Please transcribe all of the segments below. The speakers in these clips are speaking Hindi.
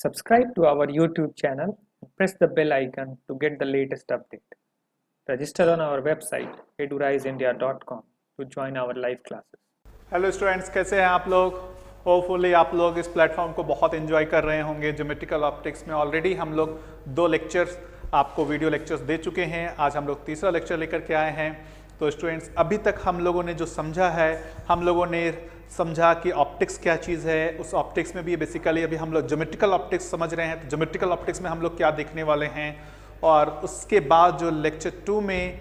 Subscribe to our YouTube channel and press the bell icon to get the latest update. Register on our website eduriseindia.com to join our live classes. Hello students, कैसे हैं आप लोग। होपफुली आप लोग इस प्लेटफॉर्म को बहुत एंजॉय कर रहे होंगे। ज्योमेट्रिकल ऑप्टिक्स में ऑलरेडी हम लोग 2 लेक्चर्स आपको वीडियो लेक्चर्स दे चुके हैं। आज हम लोग तीसरा लेक्चर लेकर के आए हैं। तो स्टूडेंट्स, अभी तक हम लोगों ने जो समझा है, हम लोगों ने समझा कि ऑप्टिक्स क्या चीज़ है। उस ऑप्टिक्स में भी बेसिकली अभी हम लोग ज्योमेट्रिकल ऑप्टिक्स समझ रहे हैं। तो ज्योमेट्रिकल ऑप्टिक्स में हम लोग क्या देखने वाले हैं, और उसके बाद जो लेक्चर 2 में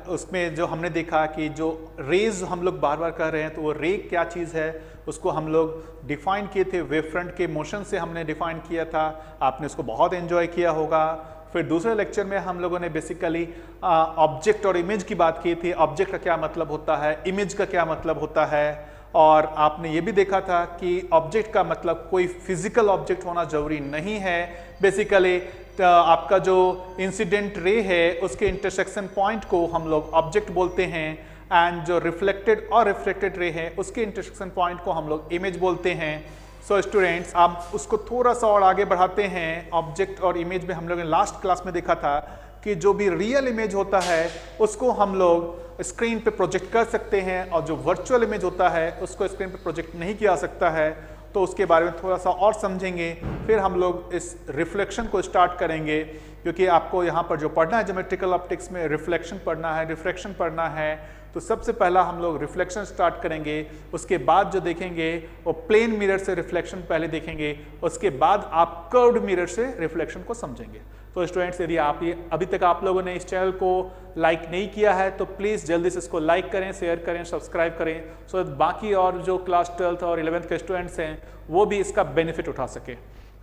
उसमें जो हमने देखा कि जो रेज हम लोग बार बार कर रहे हैं, तो वो रे क्या चीज़ है उसको हम लोग डिफाइन किए थे। वेव फ्रंट के मोशन से हमने डिफाइन किया था, आपने उसको बहुत एंजॉय किया होगा। फिर दूसरे लेक्चर में हम लोगों ने बेसिकली ऑब्जेक्ट और इमेज की बात की थी। ऑब्जेक्ट का क्या मतलब होता है, इमेज का क्या मतलब होता है, और आपने ये भी देखा था कि ऑब्जेक्ट का मतलब कोई फिजिकल ऑब्जेक्ट होना जरूरी नहीं है। बेसिकली आपका जो इंसिडेंट रे है उसके इंटरसेक्शन पॉइंट को हम लोग ऑब्जेक्ट बोलते हैं, एंड जो रिफ्लेक्टेड और रिफ्लेक्टेड रे है उसके इंटरसेक्शन पॉइंट को हम लोग इमेज बोलते हैं। सो स्टूडेंट्स, आप उसको थोड़ा सा और आगे बढ़ाते हैं। ऑब्जेक्ट और इमेज में हम लोग ने लास्ट क्लास में देखा था कि जो भी रियल इमेज होता है उसको हम लोग स्क्रीन पे प्रोजेक्ट कर सकते हैं, और जो वर्चुअल इमेज होता है उसको स्क्रीन पे प्रोजेक्ट नहीं किया सकता है। तो उसके बारे में थोड़ा सा और समझेंगे। फिर हम लोग इस रिफ्लेक्शन को स्टार्ट करेंगे, क्योंकि आपको यहाँ पर जो पढ़ना है ज्योमेट्रिकल ऑप्टिक्स में रिफ्लेक्शन पढ़ना है, रिफ्रैक्शन पढ़ना है। तो सबसे पहला हम लोग रिफ्लेक्शन स्टार्ट करेंगे। उसके बाद जो देखेंगे वो प्लेन मिरर से रिफ्लेक्शन पहले देखेंगे, उसके बाद आप कर्व्ड मिरर से रिफ्लेक्शन को समझेंगे। तो स्टूडेंट्स, यदि आप ये अभी तक आप लोगों ने इस चैनल को लाइक नहीं किया है तो प्लीज़ जल्दी से इसको लाइक करें, शेयर करें, सब्सक्राइब करें, सो बाकी और जो क्लास 12th और 11th के स्टूडेंट्स हैं वो भी इसका बेनिफिट उठा सके।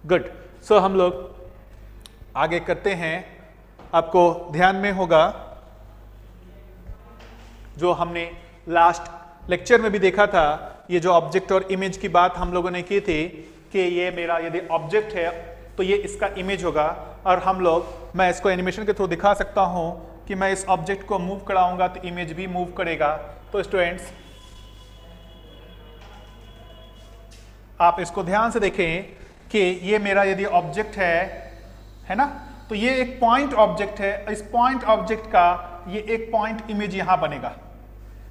गुड। सो हम लोग आगे करते हैं। आपको ध्यान में होगा जो हमने लास्ट लेक्चर में भी देखा था, ये जो ऑब्जेक्ट और इमेज की बात हम लोगों ने की थी कि ये मेरा यदि ऑब्जेक्ट है तो ये इसका इमेज होगा, और हम लोग, मैं इसको एनिमेशन के थ्रू दिखा सकता हूं कि मैं इस ऑब्जेक्ट को मूव कराऊंगा तो इमेज भी मूव करेगा। तो स्टूडेंट्स, आप इसको ध्यान से देखें कि ये मेरा यदि ऑब्जेक्ट है ना, तो ये एक पॉइंट ऑब्जेक्ट है। इस पॉइंट ऑब्जेक्ट का ये एक पॉइंट इमेज यहां बनेगा।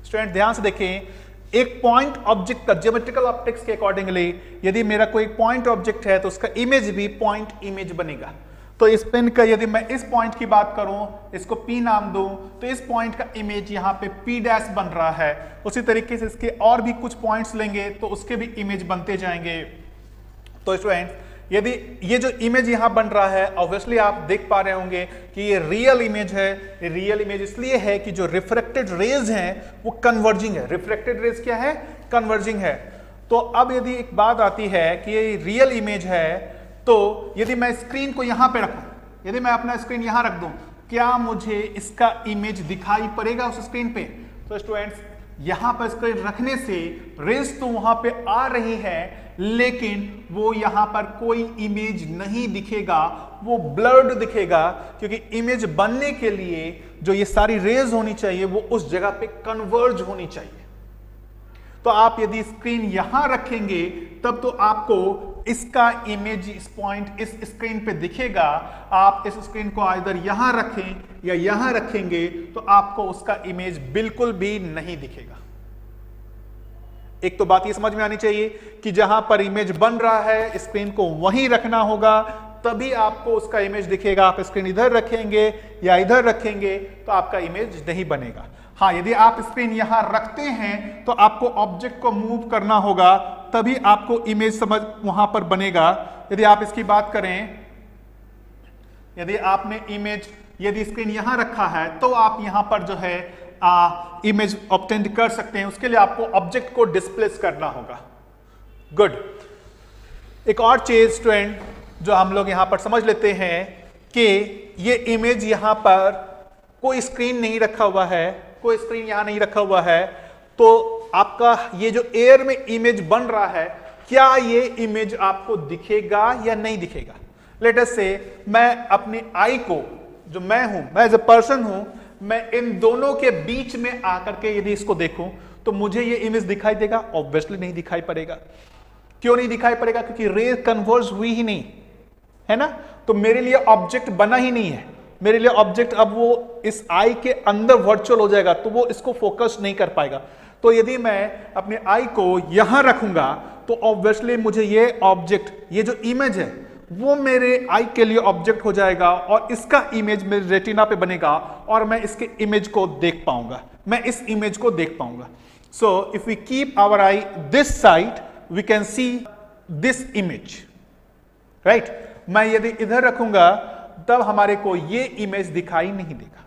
स्टूडेंट ध्यान से देखें, एक पॉइंट ऑब्जेक्ट का ज्योमेट्रिकल ऑप्टिक्स के अकॉर्डिंगली यदि मेरा कोई पॉइंट ऑब्जेक्ट है तो उसका इमेज भी पॉइंट इमेज बनेगा। तो इस पेन का यदि मैं इस पॉइंट की बात करूं, इसको P नाम दूं, तो इस पॉइंट का इमेज यहां पे P' बन रहा है। उसी तरीके से इसके और भी कुछ पॉइंट्स लेंगे तो उसके भी इमेज बनते जाएंगे। तो स्टूडेंट्स, यदि ये जो इमेज यहां बन रहा है, ऑब्वियसली आप देख पा रहे होंगे कि ये रियल इमेज है। ये रियल इमेज इसलिए है कि जो रिफ्रैक्टेड रेज हैं वो कन्वर्जिंग है। रिफ्रैक्टेड रेज क्या है? कन्वर्जिंग है। तो अब यदि एक बात आती है कि ये रियल इमेज है, तो यदि मैं स्क्रीन को यहां पे रखूं, यदि मैं अपना स्क्रीन यहां रख दूं, क्या मुझे इसका इमेज दिखाई पड़ेगा उस स्क्रीन पे? तो स्टूडेंट्स, यहां पर स्क्रीन रखने से रेज तो वहां पे आ रही है, लेकिन वो यहां पर कोई इमेज नहीं दिखेगा, वो ब्लर्ड दिखेगा, क्योंकि इमेज बनने के लिए जो ये सारी रेज होनी चाहिए वो उस जगह पे कन्वर्ज होनी चाहिए। तो आप यदि स्क्रीन यहां रखेंगे तब तो आपको इसका इमेज इस पॉइंट इस स्क्रीन पे दिखेगा। आप इस स्क्रीन को आइदर यहां रखें या यहां रखेंगे तो आपको उसका इमेज बिल्कुल भी नहीं दिखेगा। एक तो बात ये समझ में आनी चाहिए कि जहां पर इमेज बन रहा है स्क्रीन को वहीं रखना होगा, तभी आपको उसका इमेज दिखेगा। आप स्क्रीन इधर रखेंगे या इधर रखेंगे तो आपका इमेज नहीं बनेगा। हाँ, यदि आप स्क्रीन यहां रखते हैं तो आपको ऑब्जेक्ट को मूव करना होगा, तभी आपको इमेज समझ वहां पर बनेगा। यदि आप इसकी बात करें, यदि आपने इमेज यदि स्क्रीन यहां रखा है तो आप यहां पर जो है इमेज ऑब्टेन कर सकते हैं। उसके लिए आपको ऑब्जेक्ट को डिस्प्लेस करना होगा। गुड। एक और चीज स्टूडेंट जो हम लोग यहां पर समझ लेते हैं कि ये इमेज यहां पर कोई स्क्रीन नहीं रखा हुआ है, कोई स्क्रीन यहां नहीं रखा हुआ है, तो आपका ये जो एयर में इमेज बन रहा है, क्या ये इमेज आपको दिखेगा या नहीं दिखेगा? लेट अस से मैं अपने आई को, जो मैं हूं, मैं एज ए पर्सन हूं, मैं इन दोनों के बीच में आकर के यदि इसको देखूं तो मुझे ये इमेज दिखाई देगा? ऑब्वियसली नहीं दिखाई पड़ेगा। क्यों नहीं दिखाई पड़ेगा? क्योंकि रे कन्वर्ज हुई ही नहीं, है ना। तो मेरे लिए ऑब्जेक्ट बना ही नहीं है, मेरे लिए ऑब्जेक्ट अब वो इस आई के अंदर वर्चुअल हो जाएगा, तो वो इसको फोकस नहीं कर पाएगा। तो यदि मैं अपने आई को यहां रखूंगा तो ऑब्वियसली मुझे ये ऑब्जेक्ट, ये जो इमेज है वो मेरे आई के लिए ऑब्जेक्ट हो जाएगा और इसका इमेज मेरे रेटिना पे बनेगा और मैं इसके इमेज को देख पाऊंगा, मैं इस इमेज को देख पाऊंगा। So if we keep our eye this side we can see this image, right. मैं यदि इधर रखूंगा तब हमारे को ये इमेज दिखाई नहीं देगा।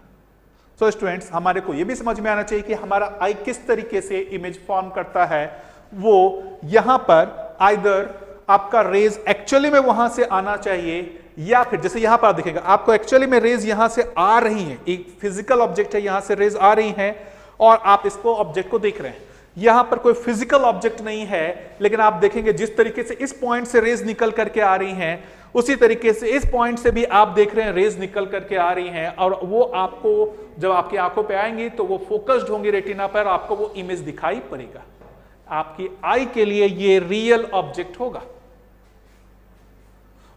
सो स्टूडेंट्स, हमारे को ये भी समझ में आना चाहिए कि हमारा आई किस तरीके से इमेज फॉर्म करता है। वो यहां पर आइदर आपका रेज एक्चुअली में वहां से आना चाहिए, या फिर जैसे यहां पर देखेंगे आपको एक्चुअली में रेज यहां से आ रही है, एक फिजिकल ऑब्जेक्ट है, यहां से रेज आ रही है और आप इसको ऑब्जेक्ट को देख रहे हैं। यहां पर कोई फिजिकल ऑब्जेक्ट नहीं है, लेकिन आप देखेंगे जिस तरीके से इस पॉइंट से रेज निकल करके आ रही हैं, उसी तरीके से इस पॉइंट से भी आप देख रहे हैं रेज निकल करके आ रही हैं, और वो आपको जब आपकी आंखों पे आएंगी तो वो फोकस्ड होंगी रेटिना पर, आपको वो इमेज दिखाई पड़ेगा। आपकी आई के लिए ये रियल ऑब्जेक्ट होगा।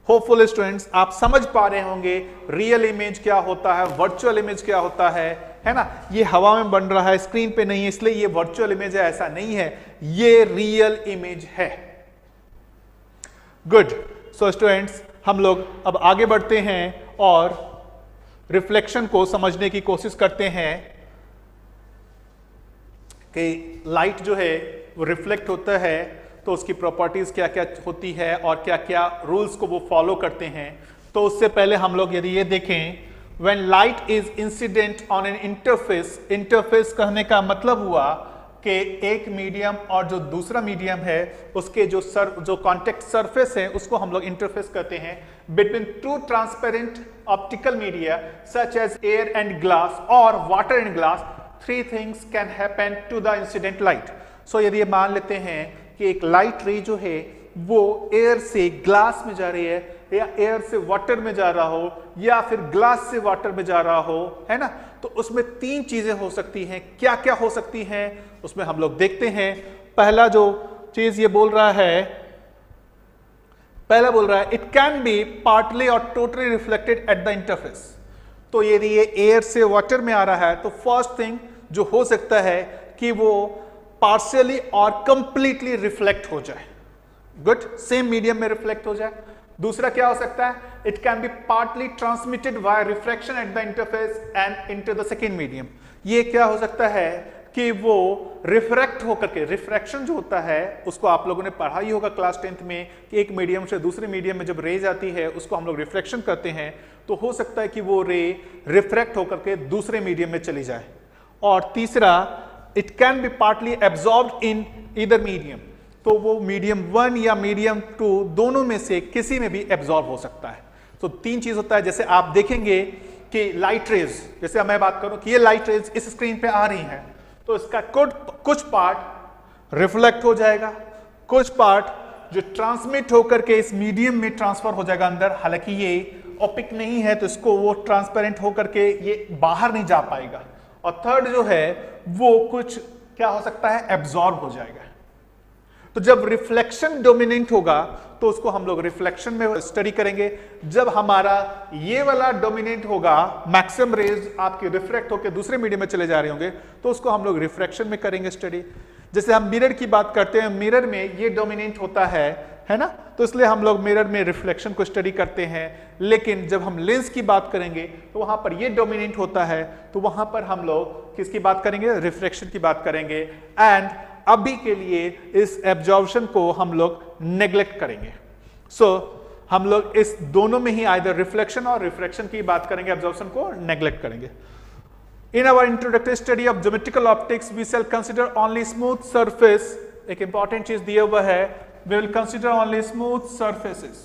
होपफुल स्टूडेंट्स, आप समझ पा रहे होंगे रियल इमेज क्या होता है, वर्चुअल इमेज क्या होता है ना। ये हवा में बन रहा है, स्क्रीन पे नहीं है, इसलिए ये वर्चुअल इमेज है, ऐसा नहीं है, ये रियल इमेज है। गुड। सो स्टूडेंट्स, हम लोग अब आगे बढ़ते हैं और रिफ्लेक्शन को समझने की कोशिश करते हैं कि लाइट जो है वो रिफ्लेक्ट होता है तो उसकी प्रॉपर्टीज क्या क्या होती है और क्या क्या रूल्स को वो फॉलो करते हैं। तो उससे पहले हम लोग यदि ये देखें, when light is incident on an interface, interface कहने का मतलब हुआ कि एक मीडियम और जो दूसरा मीडियम है उसके जो कॉन्टेक्ट सरफेस है उसको हम लोग इंटरफेस कहते हैं, between two transparent optical media such as air and glass और water and glass, three things can happen to the incident light. So यदि ये मान लेते हैं कि एक लाइट रे जो है वो एयर से ग्लास में जा रही है, या एयर से वाटर में जा रहा हो, या फिर ग्लास से वाटर में जा रहा हो, है ना, तो उसमें तीन चीजें हो सकती हैं। क्या क्या हो सकती हैं उसमें हम लोग देखते हैं। पहला जो चीज ये बोल रहा है, पहला बोल रहा है इट कैन बी पार्टली और totally reflected at the interface. तो यदि ये एयर से वाटर में आ रहा है तो फर्स्ट थिंग जो हो सकता है कि वो पार्शियली और कंप्लीटली रिफ्लेक्ट हो जाए। गुड, सेम मीडियम में रिफ्लेक्ट हो जाए। दूसरा क्या हो सकता है, it can be partly transmitted by refraction at the interface and into the second medium. ये क्या हो सकता है कि वो रिफ्रैक्ट होकर के, रिफ्रैक्शन जो होता है उसको आप लोगों ने पढ़ा ही होगा क्लास 10th में कि एक मीडियम से दूसरे मीडियम में जब रे जाती है उसको हम लोग रिफ्लेक्शन करते हैं, तो हो सकता है कि वो रे रिफ्रैक्ट होकर के दूसरे मीडियम में चली जाए। और तीसरा, it can be partly absorbed in either medium, तो वो मीडियम 1 या मीडियम 2 दोनों में से किसी में भी एब्जॉर्ब हो सकता है। तो तीन चीज होता है। जैसे आप देखेंगे कि लाइट रेज, जैसे मैं बात करूं कि ये लाइट रेज इस स्क्रीन पे आ रही हैं, तो इसका कुछ पार्ट रिफ्लेक्ट हो जाएगा, कुछ पार्ट जो ट्रांसमिट होकर के इस मीडियम में ट्रांसफर हो जाएगा अंदर। हालांकि ये ओपिक नहीं है तो इसको वो ट्रांसपेरेंट होकर के ये बाहर नहीं जा पाएगा। और थर्ड जो है वो कुछ क्या हो सकता है, एब्जॉर्ब हो जाएगा। तो जब रिफ्लेक्शन डोमिनेंट होगा तो उसको हम लोग रिफ्लेक्शन में स्टडी करेंगे। जब हमारा ये वाला डोमिनेंट होगा, मैक्सिमम रेज आपके रिफ्लेक्ट होकर दूसरे मीडियम में चले जा रहे होंगे, तो उसको हम लोग रिफ्रैक्शन में करेंगे स्टडी। जैसे हम मिरर की बात करते हैं, मिरर में ये डोमिनेंट होता है ना, तो इसलिए हम लोग मिरर में रिफ्लेक्शन को स्टडी करते हैं। लेकिन जब हम लेंस की बात करेंगे तो वहां पर ये डोमिनेंट होता है, तो वहां पर हम लोग किसकी बात करेंगे, रिफ्रैक्शन की बात करेंगे। एंड अभी के लिए इस एब्जॉर्प्शन को हम लोग नेग्लेक्ट करेंगे। सो हम लोग इस दोनों में ही आइदर रिफ्लेक्शन और रिफ्रैक्शन की बात करेंगे, एब्जॉर्प्शन को नेग्लेक्ट करेंगे। In our introductory study of geometrical optics, we shall consider only smooth surface. एक important चीज दिया हुआ है, we will consider only smooth surfaces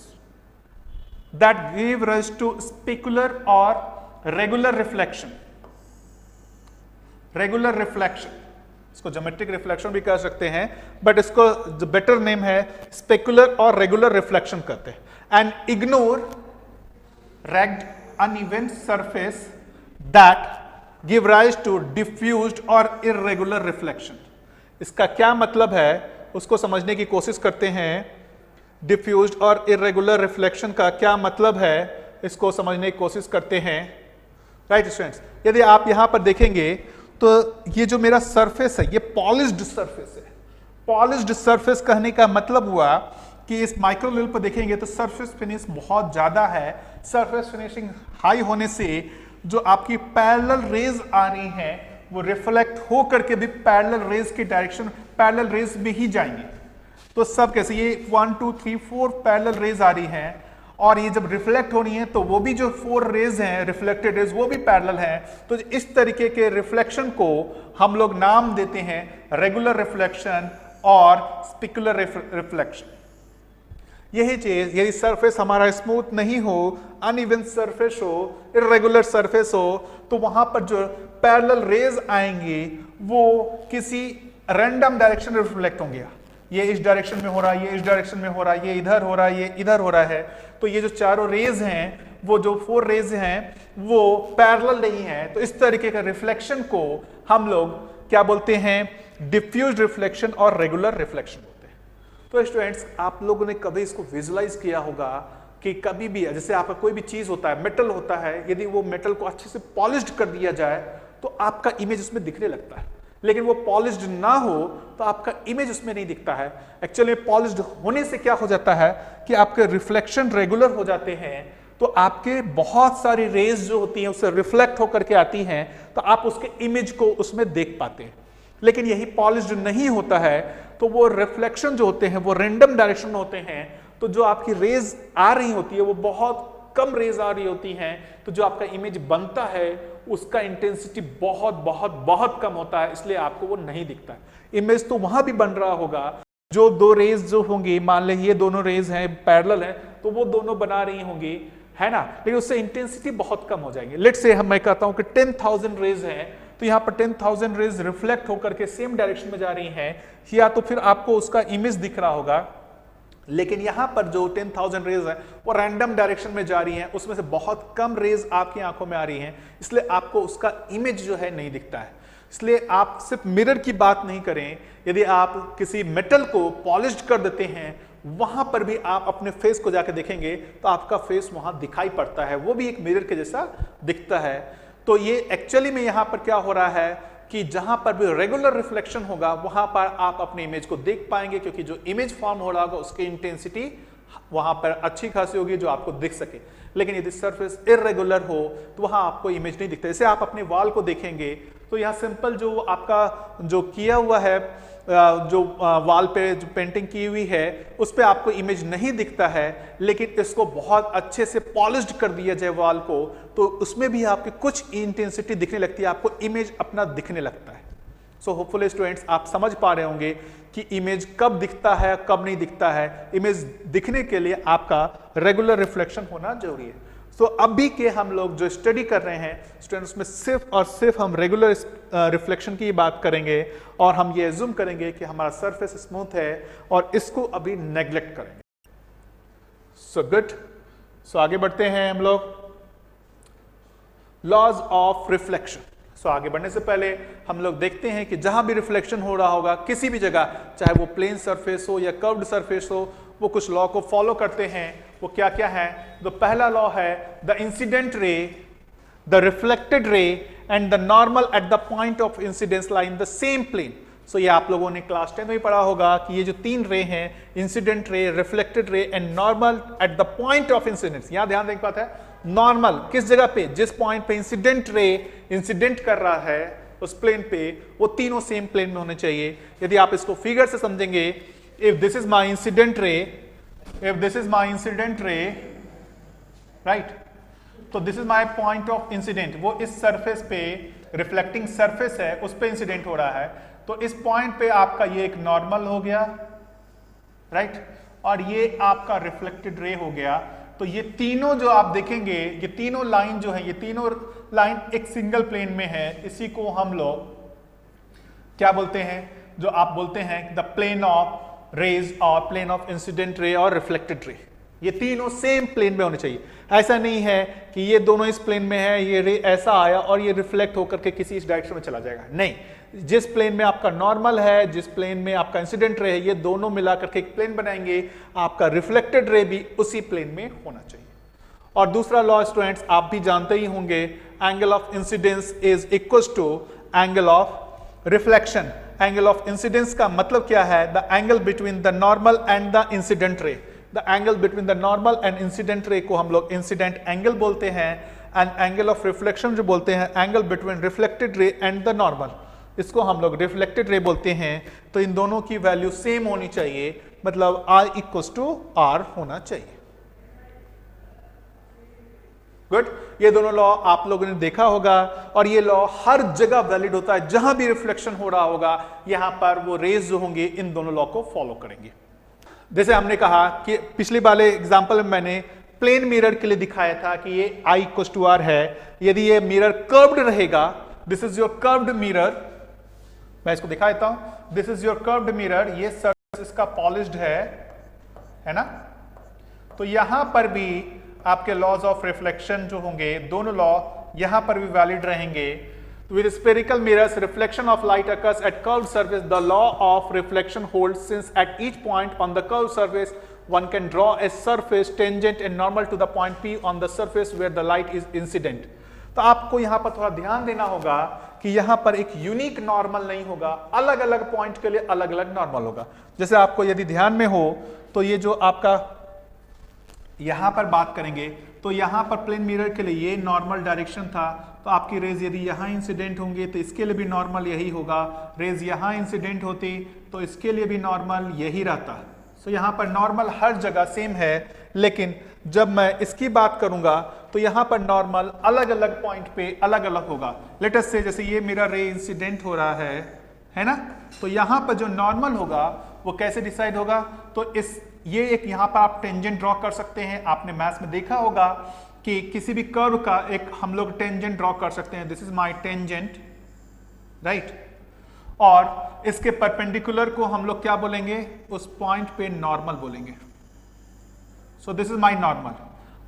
that give rise to specular or regular reflection. Regular reflection, इसको ज्योमेट्रिक रिफ्लेक्शन भी कह सकते हैं, बट इसको जो बेटर नेम है स्पेकुलर और रेगुलर रिफ्लेक्शन कहते हैं। And ignore ragged uneven surface that give rise to diffused or irregular reflection। इसका क्या मतलब है उसको समझने की कोशिश करते हैं। डिफ्यूज्ड और इरेगुलर रिफ्लेक्शन का क्या मतलब है, इसको समझने की कोशिश करते हैं। राइट स्टूडेंट्स, यदि आप यहां पर देखेंगे तो ये जो मेरा सरफेस है ये पॉलिश्ड सरफेस है। पॉलिश्ड सरफेस कहने का मतलब हुआ कि इस माइक्रो लेवल पर देखेंगे तो सरफेस फिनिश बहुत ज्यादा है। सरफेस फिनिशिंग हाई होने से जो आपकी पैरेलल रेज आ रही हैं वो रिफ्लेक्ट हो करके भी पैरेलल रेज की डायरेक्शन, पैरेलल रेज में ही जाएंगे। तो सब कैसे, ये 1 2 3 4 पैरेलल रेज आ रही हैं और ये जब रिफ्लेक्ट होनी है तो वो भी जो 4 रेज हैं रिफ्लेक्टेड रेज वो भी पैरेलल हैं। तो इस तरीके के रिफ्लेक्शन को हम लोग नाम देते हैं रेगुलर रिफ्लेक्शन और स्पिकुलर रिफ्लेक्शन। यही चीज, यदि सरफेस हमारा स्मूथ नहीं हो, अनइवन सरफेस हो, इरेगुलर सरफेस हो, तो वहां पर जो पैरेलल रेज आएंगे वो किसी रैंडम डायरेक्शन में रिफ्लेक्ट होंगे। ये इस डायरेक्शन में हो रहा है, ये इस डायरेक्शन में हो रहा है, ये इधर हो रहा है, ये इधर हो रहा है। तो ये जो चारों रेज हैं, वो जो 4 रेज हैं वो पैरेलल नहीं है। तो इस तरीके का रिफ्लेक्शन को हम लोग क्या बोलते हैं, डिफ्यूज रिफ्लेक्शन और रेगुलर रिफ्लेक्शन बोलते हैं। तो स्टूडेंट्स, आप लोगों ने कभी इसको विजुलाइज किया होगा कि कभी भी जैसे आपका कोई भी चीज होता है, मेटल होता है, यदि वो मेटल को अच्छे से पॉलिश्ड कर दिया जाए तो आपका इमेज उसमें दिखने लगता है। लेकिन वो पॉलिश्ड ना हो तो आपका इमेज उसमें नहीं दिखता है। एक्चुअली पॉलिश्ड होने से क्या हो जाता है कि आपके रिफ्लेक्शन रेगुलर हो जाते हैं, तो आपके बहुत सारी रेज जो होती हैं उससे रिफ्लेक्ट होकर के आती हैं, तो आप उसके इमेज को उसमें देख पाते हैं। लेकिन यही पॉलिश्ड नहीं होता है तो वो रिफ्लेक्शन जो होते हैं वो रैंडम डायरेक्शन में होते हैं। तो जो आपकी रेज आ रही होती है वो बहुत कम रेज आ रही होती हैं, तो जो आपका इमेज बनता है उसका इंटेंसिटी बहुत बहुत बहुत कम होता है, इसलिए आपको वो नहीं दिखता है। इमेज तो वहां भी बन रहा होगा, जो 2 रेज जो होंगी, मान ले ये दोनों रेज हैं पैरेलल हैं, तो वो दोनों बना रही होंगी, है ना, लेकिन उससे इंटेंसिटी बहुत कम हो जाएगी। लेट्स से मैं कहता हूं कि 10,000 रेज हैं, तो यहाँ पर 10,000 रेज रिफ्लेक्ट होकर के सेम डायरेक्शन में जा रही हैं, या तो फिर आपको उसका इमेज दिख रहा होगा। लेकिन यहां पर जो 10,000 रेज है वो रैंडम डायरेक्शन में जा रही हैं, उसमें से बहुत कम रेज आपकी आंखों में आ रही हैं, इसलिए आपको उसका इमेज जो है नहीं दिखता है। इसलिए आप सिर्फ मिरर की बात नहीं करें, यदि आप किसी मेटल को पॉलिश्ड कर देते हैं, वहां पर भी आप अपने फेस को जाकर देखेंगे तो आपका फेस वहां दिखाई पड़ता है, वो भी एक मिरर के जैसा दिखता है। तो ये एक्चुअली में यहां पर क्या हो रहा है कि जहां पर भी रेगुलर रिफ्लेक्शन होगा वहां पर आप अपने इमेज को देख पाएंगे, क्योंकि जो इमेज फॉर्म हो रहा होगा उसकी इंटेंसिटी वहां पर अच्छी खासी होगी जो आपको दिख सके। लेकिन यदि सरफेस इरेगुलर हो तो वहां आपको इमेज नहीं दिखता। जैसे आप अपने वाल को देखेंगे तो यहाँ सिंपल जो आपका जो किया हुआ है, जो वाल पे जो पेंटिंग की हुई है उस पे आपको इमेज नहीं दिखता है, लेकिन इसको बहुत अच्छे से पॉलिश्ड कर दिया जाए वाल को तो उसमें भी आपकी कुछ इंटेंसिटी दिखने लगती है, आपको इमेज अपना दिखने लगता है। सो होपफुली स्टूडेंट्स आप समझ पा रहे होंगे कि इमेज कब दिखता है कब नहीं दिखता है। इमेज दिखने के लिए आपका रेगुलर रिफ्लेक्शन होना जरूरी है। सो अभी के हम लोग जो स्टडी कर रहे हैं स्टूडेंट्स में सिर्फ और सिर्फ हम रेगुलर रिफ्लेक्शन की बात करेंगे और हम ये एज्यूम करेंगे कि हमारा सरफेस स्मूथ है और इसको अभी नेग्लेक्ट करेंगे। सो गुड, सो आगे बढ़ते हैं हम लोग लॉज ऑफ रिफ्लेक्शन। सो आगे बढ़ने से पहले हम लोग देखते हैं कि जहां भी रिफ्लेक्शन हो रहा होगा किसी भी जगह, चाहे वो प्लेन सरफेस हो या कर्व्ड सरफेस हो, वो कुछ लॉ को फॉलो करते हैं। वो क्या क्या है? तो पहला लॉ है the incident ray, the reflected ray and the normal at the point of incidence lie in the same plane. So ये आप लोगों ने क्लास 10 में पढ़ा होगा कि ये जो 3 रे हैं, incident ray, reflected ray and normal at the point of incidence. यहां ध्यान देने की बात है, नॉर्मल किस जगह पे, जिस पॉइंट पे इंसिडेंट रे इंसिडेंट कर रहा है उस प्लेन पे, वो तीनों सेम प्लेन में होने चाहिए। यदि आप इसको फिगर से समझेंगे, if this is my incident ray, if this is my incident ray, right, तो this is my point of incident, वो इस सरफेस पे रिफ्लेक्टिंग सरफेस है उस पे इंसिडेंट हो रहा है, तो इस पॉइंट पे आपका ये एक नॉर्मल हो गया, राइट, और ये आपका रिफ्लेक्टेड रे हो गया। तो ये तीनों जो आप देखेंगे, ये तीनों लाइन जो है, ये तीनों लाइन एक सिंगल प्लेन में है। इसी को हम लोग क्या बोलते हैं, जो आप बोलते हैं द प्लेन ऑफ रेज और प्लेन ऑफ इंसिडेंट रे और रिफ्लेक्टेड रे। ये तीनों सेम प्लेन में होने चाहिए। ऐसा नहीं है कि ये दोनों इस प्लेन में है, ये रे ऐसा आया और ये रिफ्लेक्ट होकर के किसी इस डायरेक्शन में चला जाएगा, नहीं। जिस प्लेन में आपका नॉर्मल है, जिस प्लेन में आपका इंसिडेंट रे है, ये दोनों मिलाकर के एक प्लेन बनाएंगे, आपका रिफ्लेक्टेड रे भी उसी प्लेन में होना चाहिए। और दूसरा लॉ स्टूडेंट्स आप भी जानते ही होंगे, angle of incidence is equal to angle of reflection. Angle of incidence का मतलब क्या है? The angle between the normal and the incident ray. The angle between the normal and incident ray को हम लोग इंसिडेंट एंगल बोलते हैं, एंड एंगल ऑफ रिफ्लेक्शन जो बोलते हैं, angle between reflected ray and the normal, इसको हम लोग रिफ्लेक्टेड रे बोलते हैं। तो इन दोनों की वैल्यू सेम होनी चाहिए, मतलब R इक्वल टू R होना चाहिए। गुड, ये दोनों लॉ आप लोगों ने देखा होगा, और ये लॉ हर जगह वैलिड होता है, जहां भी रिफ्लेक्शन हो रहा होगा यहां पर वो रेज जो होंगे इन दोनों लॉ को फॉलो करेंगे। जैसे हमने कहा कि पिछले वाले एग्जांपल में मैंने प्लेन मिरर के लिए दिखाया था कि ये I इक्वल टू R है। यदि ये मिरर कर्व्ड रहेगा, this is your curved mirror, मैं इसको दिखा देता हूं, this is your curved mirror, ये सरफेस इसका पॉलिश्ड है ना। तो यहां पर भी आपके लॉज ऑफ रिफ्लेक्शन जो होंगे, दोनों लॉ यहां पर भी वैलिड रहेंगे। With spherical mirrors, reflection of light occurs at curved surface. The law of reflection holds, since at each point on the curved surface one can draw a surface tangent and normal to the point P on the surface where the light is incident. तो आपको यहां पर थोड़ा ध्यान देना होगा कि यहां पर एक यूनिक नॉर्मल नहीं होगा, अलग अलग पॉइंट के लिए अलग अलग नॉर्मल होगा। जैसे आपको यदि ध्यान में हो तो ये जो आपका यहां पर बात करेंगे, तो यहां पर प्लेन मिरर के लिए ये नॉर्मल डायरेक्शन था, तो आपकी रेज यदि यहां इंसिडेंट होंगे तो इसके लिए भी नॉर्मल यही होगा। रेज यहां इंसिडेंट होती तो इसके लिए भी नॉर्मल यही रहता। सो यहां पर नॉर्मल हर जगह सेम है, लेकिन जब मैं इसकी बात करूंगा तो यहां पर नॉर्मल अलग अलग पॉइंट पे अलग अलग होगा। लेट अस से जैसे ये मेरा रे इंसिडेंट हो रहा है ना, तो यहां पर जो नॉर्मल होगा वो कैसे डिसाइड होगा? तो ये एक यहां पर आप टेंजेंट ड्रॉ कर सकते हैं। आपने मैथ्स में देखा होगा कि किसी भी कर्व का एक हम लोग टेंजेंट ड्रॉ कर सकते हैं। This is my tangent, right, और इसके परपेंडिकुलर को हम लोग क्या बोलेंगे? उस पॉइंट पे नॉर्मल बोलेंगे। सो दिस इज माय नॉर्मल।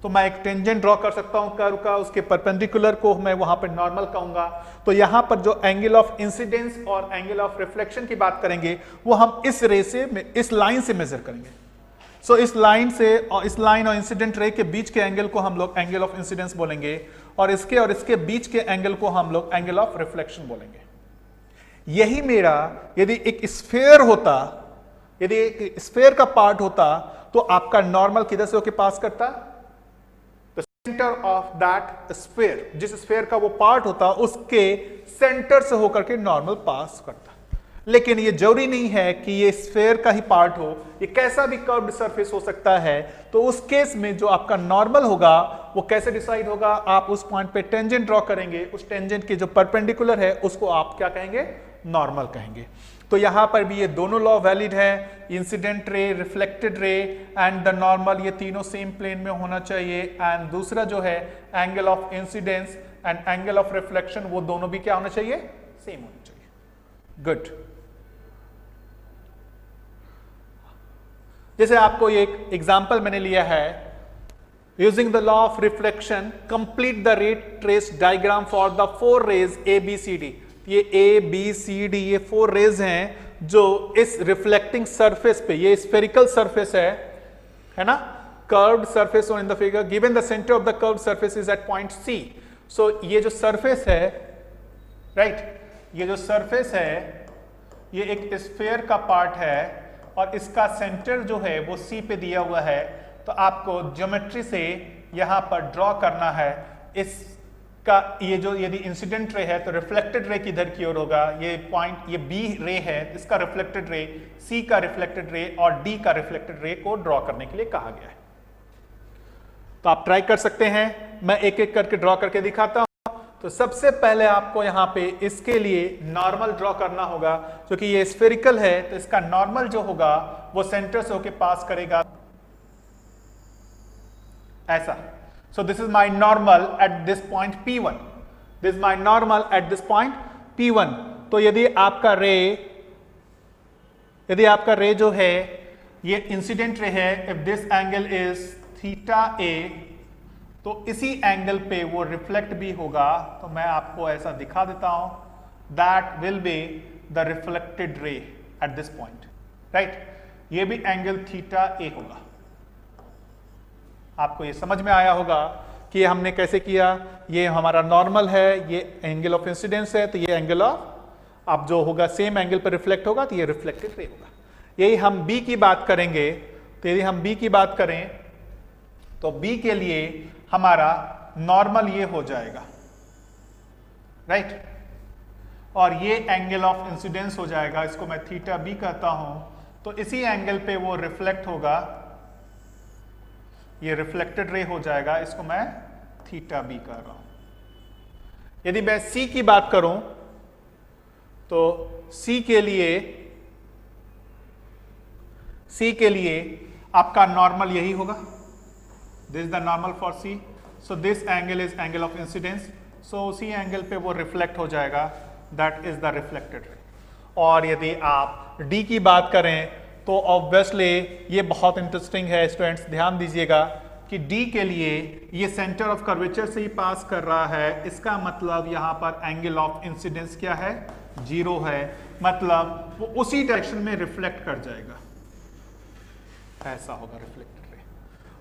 तो मैं एक टेंजेंट ड्रॉ कर सकता हूं कर्व का, उसके परपेंडिकुलर को मैं वहां पे नॉर्मल कहूंगा। तो यहां पर जो एंगल ऑफ इंसिडेंस और एंगल ऑफ रिफ्लेक्शन की बात करेंगे वो हम इस रे से, इस लाइन से मेजर करेंगे। सो इस लाइन से, और इस लाइन और इंसिडेंट रे के बीच के एंगल को हम लोग एंगल ऑफ इंसिडेंस बोलेंगे, और इसके बीच के एंगल को हम लोग एंगल ऑफ रिफ्लेक्शन बोलेंगे। यही मेरा यदि एक स्फीयर होता, यदि एक स्फीयर का पार्ट होता, तो आपका नॉर्मल किधर से होके पास करता? The centre of that sphere, जिस स्फीयर का वो पार्ट होता उसके सेंटर से होकर के नॉर्मल पास करता। लेकिन ये जरूरी नहीं है कि ये स्फीयर का ही पार्ट हो, ये कैसा भी कर्व्ड सरफेस हो सकता है। तो उस केस में जो आपका नॉर्मल होगा वो कैसे डिसाइड होगा? आप उस पॉइंट पे टेंजेंट ड्रॉ करेंगे, उस टेंजेंट के जो परपेंडिकुलर है उसको आप क्या कहेंगे? नॉर्मल कहेंगे। तो यहां पर भी ये दोनों लॉ वैलिड है, incident ray, reflected ray and the normal, ये तीनों सेम प्लेन में होना चाहिए। एंड दूसरा जो है angle of incidence and angle of reflection, वो दोनों भी क्या होना चाहिए? सेम होना चाहिए। गुड। जैसे आपको एक एग्जाम्पल मैंने लिया है, using the law of reflection complete the ray trace diagram for the 4 rays ABCD। ये ABCD, ये 4 रेज हैं जो इस रिफ्लेक्टिंग सरफेस पे, ये स्फेरिकल सरफेस है ना, curved surface in the figure, given the centre of the curved surface is at point C। So ये जो सरफेस है, राइट, ये जो सरफेस है ये एक स्फीयर का पार्ट है, और इसका सेंटर जो है वो C पे दिया हुआ है। तो आपको ज्योमेट्री से यहां पर ड्रॉ करना है इसका, ये जो यदि इंसिडेंट रे है तो रिफ्लेक्टेड रे किधर की ओर होगा? ये पॉइंट, ये B रे है, इसका रिफ्लेक्टेड रे, C का रिफ्लेक्टेड रे और D का रिफ्लेक्टेड रे को ड्रॉ करने के लिए कहा गया है। तो आप ट्राई कर सकते हैं, मैं एक एक करके ड्रॉ करके दिखाता हूं। तो सबसे पहले आपको यहां पे इसके लिए नॉर्मल ड्रॉ करना होगा, क्योंकि ये स्फेरिकल है तो इसका नॉर्मल जो होगा वो सेंटर से होके पास करेगा ऐसा। सो this is my normal at this point P1, this is my normal at this point P1। तो यदि आपका रे जो है ये इंसिडेंट रे है, इफ दिस एंगल इज θ, तो इसी एंगल पे वो रिफ्लेक्ट भी होगा। तो मैं आपको ऐसा दिखा देता हूं, that will be the reflected रे एट दिस पॉइंट, राइट। ये भी एंगल थीटा ए होगा। आपको ये समझ में आया होगा कि हमने कैसे किया। ये हमारा नॉर्मल है, ये एंगल ऑफ इंसिडेंस है, तो ये एंगल ऑफ अब जो होगा सेम एंगल पर रिफ्लेक्ट होगा, तो ये रिफ्लेक्टेड रे होगा। यही हम बी की बात करेंगे, तो यदि हम बी की बात करें तो बी के लिए हमारा नॉर्मल ये हो जाएगा, राइट। और ये एंगल ऑफ इंसिडेंस हो जाएगा, इसको मैं थीटा बी कहता हूं। तो इसी एंगल पे वो रिफ्लेक्ट होगा, ये रिफ्लेक्टेड रे हो जाएगा, इसको मैं थीटा बी कह रहा हूं। यदि मैं सी की बात करूं तो सी के लिए आपका नॉर्मल यही होगा, this is the normal for C. So this angle is angle of incidence, so उसी एंगल पे वो रिफ्लेक्ट हो जाएगा, दैट इज द रिफ्लेक्टेड रे। और यदि आप डी की बात करें तो ऑब्वियसली ये बहुत इंटरेस्टिंग है स्टूडेंट्स, ध्यान दीजिएगा कि डी के लिए ये सेंटर ऑफ कर्वेचर से ही पास कर रहा है, इसका मतलब यहां पर एंगल ऑफ इंसिडेंस क्या है, 0 है, मतलब वो उसी डायरेक्शन में रिफ्लेक्ट कर जाएगा, ऐसा होगा रिफ्लेक्टेड रे।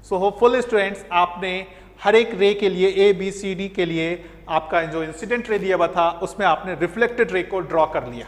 सो होपफुल स्टूडेंट्स, आपने हर एक रे के लिए ए बी सी डी के लिए आपका जो इंसिडेंट रे दिया हुआ था उसमें आपने रिफ्लेक्टेड रे को ड्रॉ कर लिया।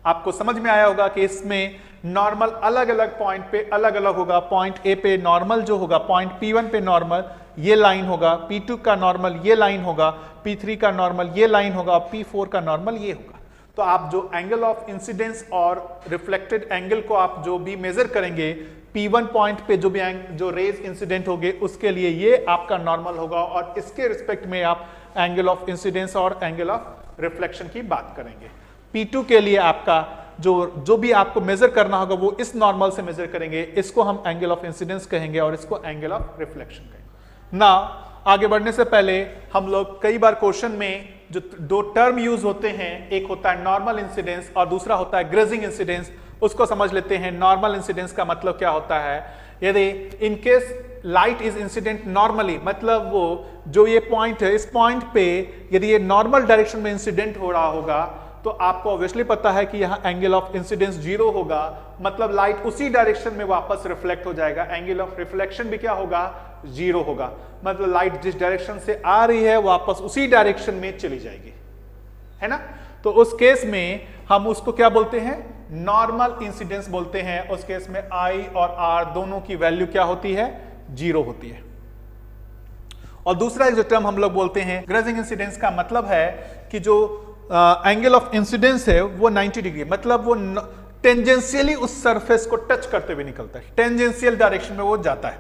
आपको समझ में आया होगा कि इसमें नॉर्मल अलग अलग पॉइंट पे अलग अलग होगा। पॉइंट ए पे नॉर्मल जो होगा, पॉइंट P1 पे नॉर्मल ये लाइन होगा, P2 का नॉर्मल ये लाइन होगा, P3 का नॉर्मल ये लाइन होगा, P4 का नॉर्मल ये होगा। तो आप जो एंगल ऑफ इंसिडेंस और रिफ्लेक्टेड एंगल को आप जो भी मेजर करेंगे, P1 पॉइंट पे जो रेज इंसिडेंट होंगे उसके लिए ये आपका नॉर्मल होगा, और इसके रिस्पेक्ट में आप एंगल ऑफ इंसिडेंस और एंगल ऑफ रिफ्लेक्शन की बात करेंगे। P2 के लिए आपका जो भी आपको मेजर करना होगा वो इस नॉर्मल से मेजर करेंगे, इसको हम एंगल ऑफ इंसिडेंस कहेंगे और इसको एंगल ऑफ रिफ्लेक्शन कहेंगे। ना आगे बढ़ने से पहले हम लोग कई बार क्वेश्चन में जो दो टर्म यूज होते हैं, एक होता है नॉर्मल इंसिडेंस और दूसरा होता है ग्रेजिंग इंसिडेंस, उसको समझ लेते हैं। नॉर्मल इंसिडेंस का मतलब क्या होता है, यदि in case light is incident normally, मतलब वो जो ये पॉइंट है, इस पॉइंट पे यदि ये नॉर्मल डायरेक्शन में इंसिडेंट हो रहा होगा तो आपको ऑब्वियसली पता है कि यहाँ एंगल ऑफ इंसिडेंस 0 होगा, मतलब लाइट उसी डायरेक्शन में वापस रिफ्लेक्ट हो जाएगा। एंगल ऑफ रिफ्लेक्शन भी क्या होगा, 0 होगा, मतलब लाइट जिस डायरेक्शन से आ रही है वापस उसी डायरेक्शन में चली जाएगी, है ना। तो उस केस में हम उसको क्या बोलते हैं, नॉर्मल इंसिडेंस बोलते हैं। उस केस में I और R दोनों की वैल्यू क्या होती है, 0 होती है। और दूसरा एक जो टर्म हम लोग बोलते हैं ग्रेजिंग इंसिडेंस का मतलब है कि जो एंगल ऑफ इंसिडेंस है वो 90 डिग्री, मतलब वो टेंजेंशियली उस सरफेस को टच करते हुए निकलता है, टेंजेंशियल डायरेक्शन में वो जाता है।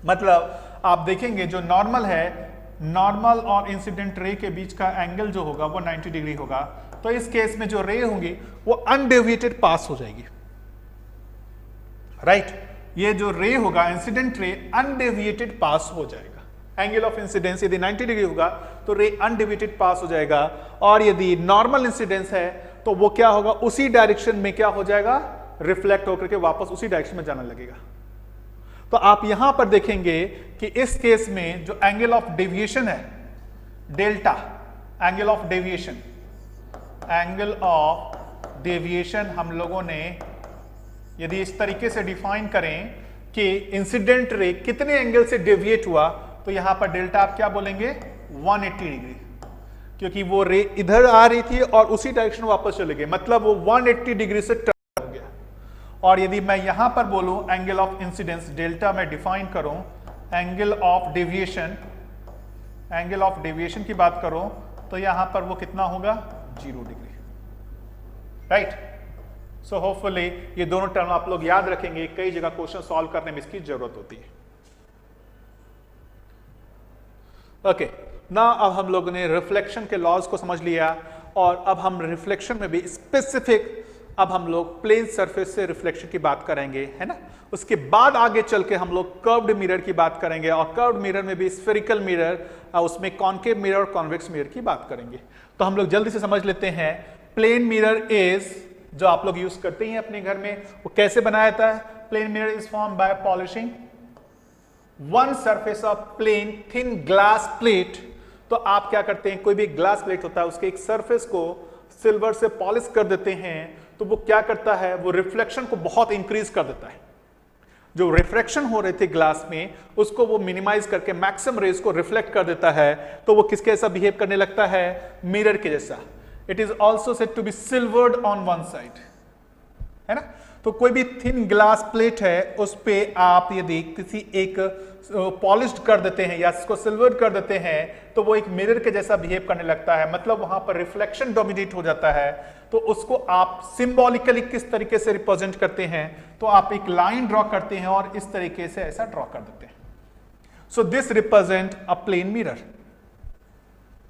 मतलब आप देखेंगे जो नॉर्मल है, नॉर्मल और इंसिडेंट रे के बीच का एंगल जो होगा वो 90 डिग्री होगा। तो इस केस में जो रे होंगी वो अनडेविएटेड पास हो जाएगी, राइट। ये जो रे होगा इंसिडेंट रे अनडेविएटेड पास हो जाएगा। एंगल ऑफ इंसिडेंस यदि 90 डिग्री होगा तो रे अनडेविएटेड पास हो जाएगा, और यदि नॉर्मल इंसिडेंस है तो वो क्या होगा, उसी डायरेक्शन में क्या हो जाएगा, रिफ्लेक्ट होकर के वापस उसी डायरेक्शन में जाने लगेगा। तो आप यहां पर देखेंगे कि इस केस में जो एंगल ऑफ डेविएशन है, delta angle of deviation, angle of deviation हम लोगों ने यदि इस तरीके से डिफाइन करें कि इंसिडेंट रे कितने एंगल से डेविएट हुआ, तो यहां पर डेल्टा आप क्या बोलेंगे, 180 डिग्री, क्योंकि वो रे इधर आ रही थी और उसी डायरेक्शन में वापस चले गए, मतलब वो 180 डिग्री से टर्न हो गया। और यदि मैं यहां पर बोलूं एंगल ऑफ इंसिडेंस, डेल्टा मैं डिफाइन करूं, angle of deviation, angle of deviation की बात करूं तो यहां पर वो कितना होगा, 0 डिग्री, राइट। सो होपफुली ये दोनों टर्म आप लोग याद रखेंगे, कई जगह क्वेश्चन सॉल्व करने में इसकी जरूरत होती है। ओके ना, अब हम लोगों ने रिफ्लेक्शन के लॉज को समझ लिया, और अब हम रिफ्लेक्शन में भी स्पेसिफिक अब हम लोग प्लेन सरफेस से रिफ्लेक्शन की बात करेंगे, है ना। उसके बाद आगे चल के हम लोग कर्व्ड मिरर की बात करेंगे, और कर्व्ड मिरर में भी स्फेरिकल मिरर, उसमें कॉन्केव मिरर और कॉन्वेक्स मिरर की बात करेंगे। तो हम लोग जल्दी से समझ लेते हैं। प्लेन मिरर इज, जो आप लोग यूज करते हैं अपने घर में, वो कैसे बनाया जाता है। Plane mirror is form by polishing one surface of plane thin glass plate. तो आप क्या करते हैं, कोई भी ग्लास प्लेट होता है उसके एक सरफेस को सिल्वर से पॉलिश कर देते हैं तो वो क्या करता है, वो रिफ्लेक्शन को बहुत इंक्रीज कर देता है। जो रिफ्रैक्शन हो रहे थे ग्लास में उसको वो मिनिमाइज करके मैक्सिमम रेज को रिफ्लेक्ट कर देता है, तो वो किसके जैसा बिहेव करने लगता है, मिरर के जैसा। It is also said to be silvered on one side, है ना। तो कोई भी थिन ग्लास प्लेट है उस पे आप यदि किसी एक पॉलिश्ड कर देते हैं या इसको सिल्वर कर देते हैं तो वो एक मिरर के जैसा बिहेव करने लगता है, मतलब वहां पर रिफ्लेक्शन डोमिनेट हो जाता है। तो उसको आप सिंबॉलिकली किस तरीके से रिप्रेजेंट करते हैं, तो आप एक लाइन ड्रॉ करते हैं और इस तरीके से ऐसा ड्रॉ कर देते हैं। So this represent a plane mirror,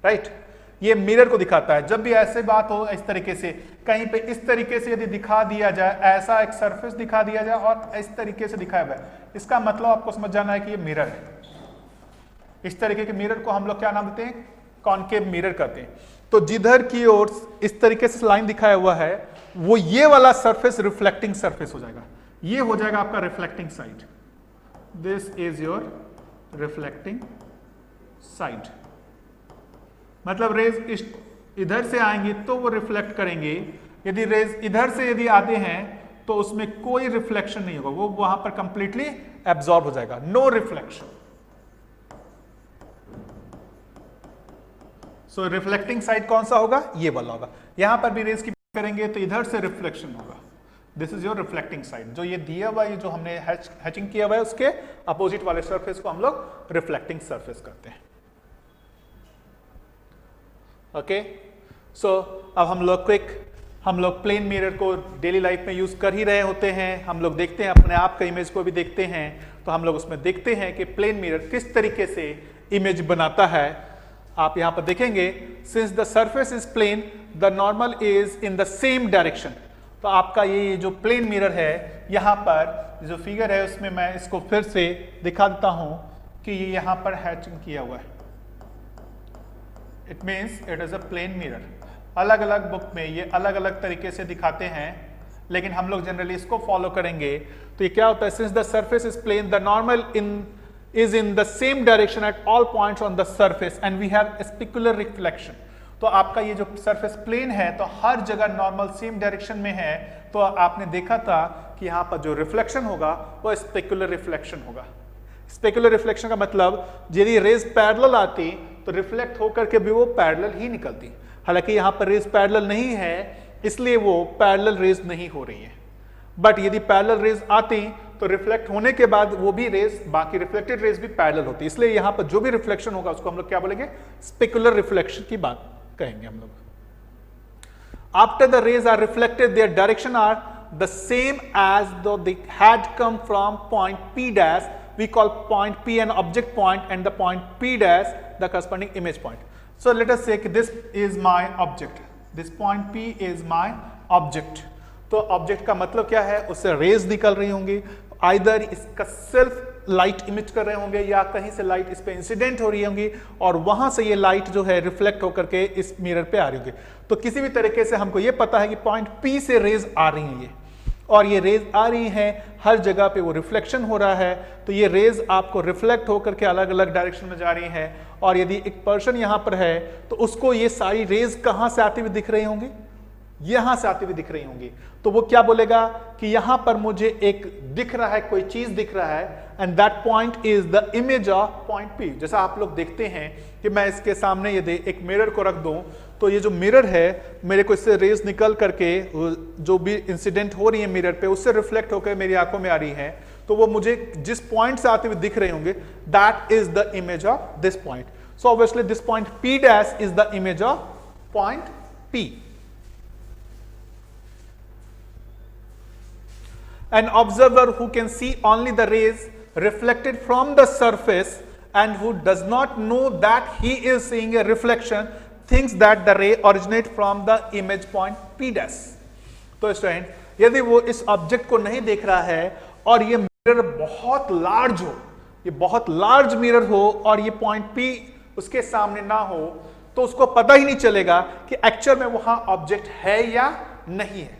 right. ये मिरर को दिखाता है। जब भी ऐसे बात हो इस तरीके से, कहीं पे इस तरीके से यदि दिखा दिया जाए, ऐसा एक सरफेस दिखा दिया जाए और इस तरीके से दिखाया हुआ है, इसका मतलब आपको समझ जाना है कि ये मिरर है। इस तरीके के मिरर को हम लोग क्या नाम देते हैं, कॉनकेव मिरर कहते हैं। तो जिधर की ओर इस तरीके से लाइन दिखाया हुआ है वो ये वाला सरफेस रिफ्लेक्टिंग सरफेस हो जाएगा, ये हो जाएगा आपका reflecting side. This is your reflecting side, मतलब रेज इधर से आएंगे तो वो रिफ्लेक्ट करेंगे, यदि रेज इधर से यदि आते हैं तो उसमें कोई रिफ्लेक्शन नहीं होगा, वो वहां पर कंप्लीटली एब्जॉर्ब हो जाएगा, नो रिफ्लेक्शन। सो रिफ्लेक्टिंग साइड कौन सा होगा, ये वाला होगा। यहां पर भी रेज की बात करेंगे तो इधर से रिफ्लेक्शन होगा, this is your reflecting side. जो ये दिया हुआ, ये जो हमने हैचिंग किया हुआ है उसके अपोजिट वाले सरफेस को हम लोग रिफ्लेक्टिंग सरफेस करते हैं। ओके, सो अब हम लोग प्लेन मिरर को डेली लाइफ में यूज कर ही रहे होते हैं। हम लोग देखते हैं, अपने आप का इमेज को भी देखते हैं, तो हम लोग उसमें देखते हैं कि प्लेन मिरर किस तरीके से इमेज बनाता है। आप यहां पर देखेंगे, since the surface is plane the normal is in the same direction. तो आपका ये जो प्लेन मिरर है, यहां पर जो फिगर है उसमें मैं इसको फिर से दिखा देता हूं कि ये यहां पर हैचिंग किया हुआ है। It means it is a plane mirror. अलग अलग बुक में ये अलग अलग तरीके से दिखाते हैं, लेकिन हम लोग जनरली इसको फॉलो करेंगे। तो ये क्या होता है, since the surface is plane the normal is in the same direction at all points on the surface and we have a specular reflection। तो आपका ये जो सरफेस प्लेन है तो हर जगह नॉर्मल सेम डायरेक्शन में है, तो आपने देखा था कि यहाँ पर जो रिफ्लेक्शन होगा वो स्पेकुलर रिफ्लेक्शन होगा। स्पेकुलर रिफ्लेक्शन का मतलब यदि रेज पैरेलल आती तो रिफ्लेक्ट होकर के भी वो पैरेलल ही निकलती। हालांकि यहाँ पर रेज पैरेलल नहीं है इसलिए वो पैरेलल रेज नहीं हो रही है, बट यदि पैरेलल रेज आती तो रिफ्लेक्ट होने के बाद वो भी रेज, बाकी रिफ्लेक्टेड रेज भी पैरेलल होती, इसलिए यहां पर जो भी रिफ्लेक्शन होगा उसको हम लोग क्या बोलेंगे, स्पेकुलर रिफ्लेक्शन की बात कहेंगे हम लोग। After the rays are reflected their direction are the same as though they had come from point P dash, we call point P an object point and the point P dash the corresponding image point. So let us say that this is my object, this point P is my object. तो ऑब्जेक्ट का मतलब क्या है, उससे रेज निकल रही होंगी, आइदर इसका सेल्फ लाइट इमिट कर रहे होंगे या कहीं से लाइट इस पे इंसिडेंट हो रही होंगी और वहां से ये लाइट जो है रिफ्लेक्ट होकर के इस मिरर पे आ रही होगी। तो किसी भी तरीके से हमको ये पता है कि पॉइंट P से रेज आ रही हैं ये, और ये रेज आ रही हैं, हर जगह पे वो रिफ्लेक्शन हो रहा है, तो ये रेज आपको रिफ्लेक्ट होकर के अलग अलग डायरेक्शन में जा रही हैं। और यदि एक पर्सन यहाँ पर है तो उसको ये सारी रेज कहाँ से आती हुई दिख रही होंगी, यहां से आती हुई दिख रही होंगी, तो वो क्या बोलेगा कि यहां पर मुझे एक दिख रहा है, कोई चीज दिख रहा है, and that point is the image of point P। जैसा आप लोग देखते हैं कि मैं इसके सामने यदि एक मिरर को रख दूं तो ये जो मिरर है, मेरे को इससे रेज निकल करके जो भी इंसिडेंट हो रही है मिरर पे उससे रिफ्लेक्ट होकर मेरी आंखों में आ रही है, तो वो मुझे जिस पॉइंट से आते हुए दिख रहे होंगे that is the image of this point. So obviously this point P dash is the image of point P। An observer who can see only the rays reflected from the surface and who does not know that he is seeing a reflection thinks that the ray originates from the image point P dash। तो स्टूडेंट, यदि वो इस ऑब्जेक्ट को नहीं देख रहा है और ये मिरर बहुत लार्ज हो, ये बहुत लार्ज मिरर हो और ये पॉइंट P उसके सामने ना हो, तो उसको पता ही नहीं चलेगा कि एक्चुअल में वहां ऑब्जेक्ट है या नहीं है,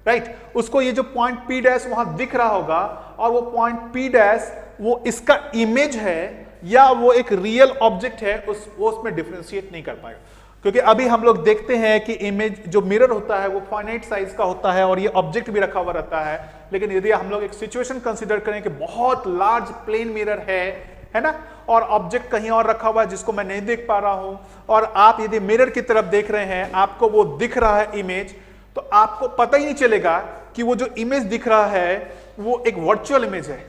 राइट। उसको ये जो पॉइंट P डैश वहां दिख रहा होगा और वो पॉइंट P डैश वो इसका इमेज है या वो एक रियल ऑब्जेक्ट है, वो उसमें डिफरेंशिएट नहीं कर पाएगा। क्योंकि अभी हम लोग देखते हैं कि इमेज जो मिरर होता है वो फाइनाइट साइज का होता है और ये ऑब्जेक्ट भी रखा हुआ रहता है। लेकिन यदि हम लोग एक सिचुएशन कंसीडर करें कि बहुत लार्ज प्लेन मिरर है ना, और ऑब्जेक्ट कहीं और रखा हुआ है जिसको मैं नहीं देख पा रहा हूं, और आप यदि मिरर की तरफ देख रहे हैं, आपको वो दिख रहा है इमेज, तो आपको पता ही नहीं चलेगा कि वो जो इमेज दिख रहा है वो एक वर्चुअल इमेज है,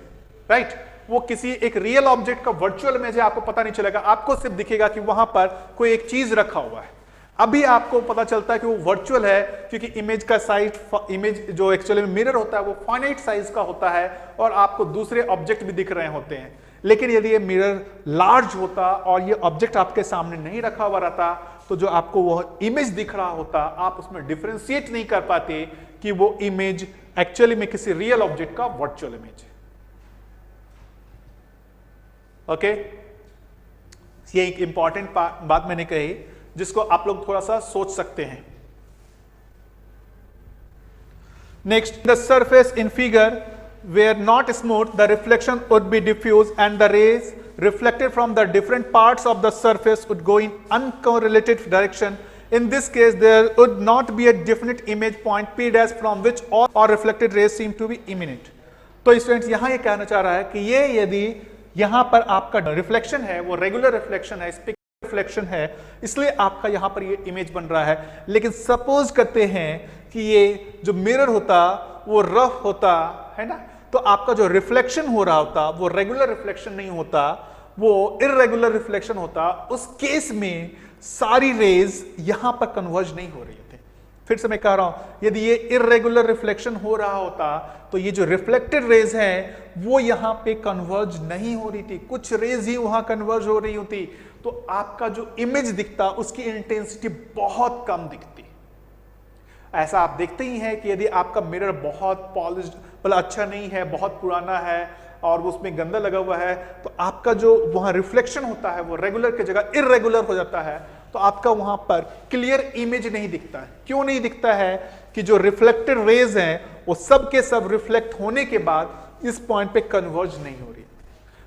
राइट? वो किसी एक रियल ऑब्जेक्ट का वर्चुअल इमेज है, आपको पता नहीं चलेगा। आपको सिर्फ दिखेगा कि वहां पर कोई एक चीज रखा हुआ है। अभी आपको पता चलता है कि वो वर्चुअल है, क्योंकि इमेज का साइज, इमेज जो एक्चुअली में मिरर होता है वो फाइनाइट साइज का होता है और आपको दूसरे ऑब्जेक्ट भी दिख रहे होते हैं। लेकिन यदि ये मिरर लार्ज होता और ये ऑब्जेक्ट आपके सामने नहीं रखा हुआ रहता, तो जो आपको वो इमेज दिख रहा होता, आप उसमें डिफरेंशिएट नहीं कर पाते कि वो इमेज एक्चुअली में किसी रियल ऑब्जेक्ट का वर्चुअल इमेज है। ओके, ये एक इंपॉर्टेंट बात मैंने कही जिसको आप लोग थोड़ा सा सोच सकते हैं। Next, the surface in figure were not smooth, the reflection would be diffuse and the rays reflected from the different parts of the surface would go in uncorrelated direction. In this case, there would not be a definite image point P dash from which all reflected rays seem to be imminent. तो स्टूडेंट्स यहाँ ये कहना चाह रहा है कि ये यदि यहाँ पर आपका रिफ्लेक्शन है वो रेगुलर रिफ्लेक्शन है, स्पेक्युलर रिफ्लेक्शन है, इसलिए आपका यहाँ पर ये इमेज बन रहा है। लेकिन सपोज करते हैं कि ये जो मिरर होता वो रफ होता है ना, तो आपका जो रिफ्लेक्शन हो रहा होता वो रेगुलर रिफ्लेक्शन नहीं होता, वो इररेगुलर रिफ्लेक्शन होता। उस केस में सारी रेज यहां पर कन्वर्ज नहीं हो रही थी। फिर से मैं कह रहा हूं, यदि ये इररेगुलर रिफ्लेक्शन हो रहा होता तो ये जो रिफ्लेक्टेड रेज हैं वो यहां पे कन्वर्ज नहीं हो रही थी, कुछ रेज ही वहां कन्वर्ज हो रही होती, तो आपका जो इमेज दिखता उसकी इंटेंसिटी बहुत कम दिखती। ऐसा आप देखते ही हैं कि यदि आपका मिरर बहुत पॉलिश्ड, मतलब अच्छा नहीं है, बहुत पुराना है और वो उसमें गंदा लगा हुआ है, तो आपका जो वहां रिफ्लेक्शन होता है वो रेगुलर की जगह इररेगुलर हो जाता है, तो आपका वहां पर क्लियर इमेज नहीं दिखता है। क्यों नहीं दिखता है? कि जो रिफ्लेक्टेड रेज हैं वो सब के सब रिफ्लेक्ट होने के बाद इस पॉइंट पे कन्वर्ज नहीं हो रही।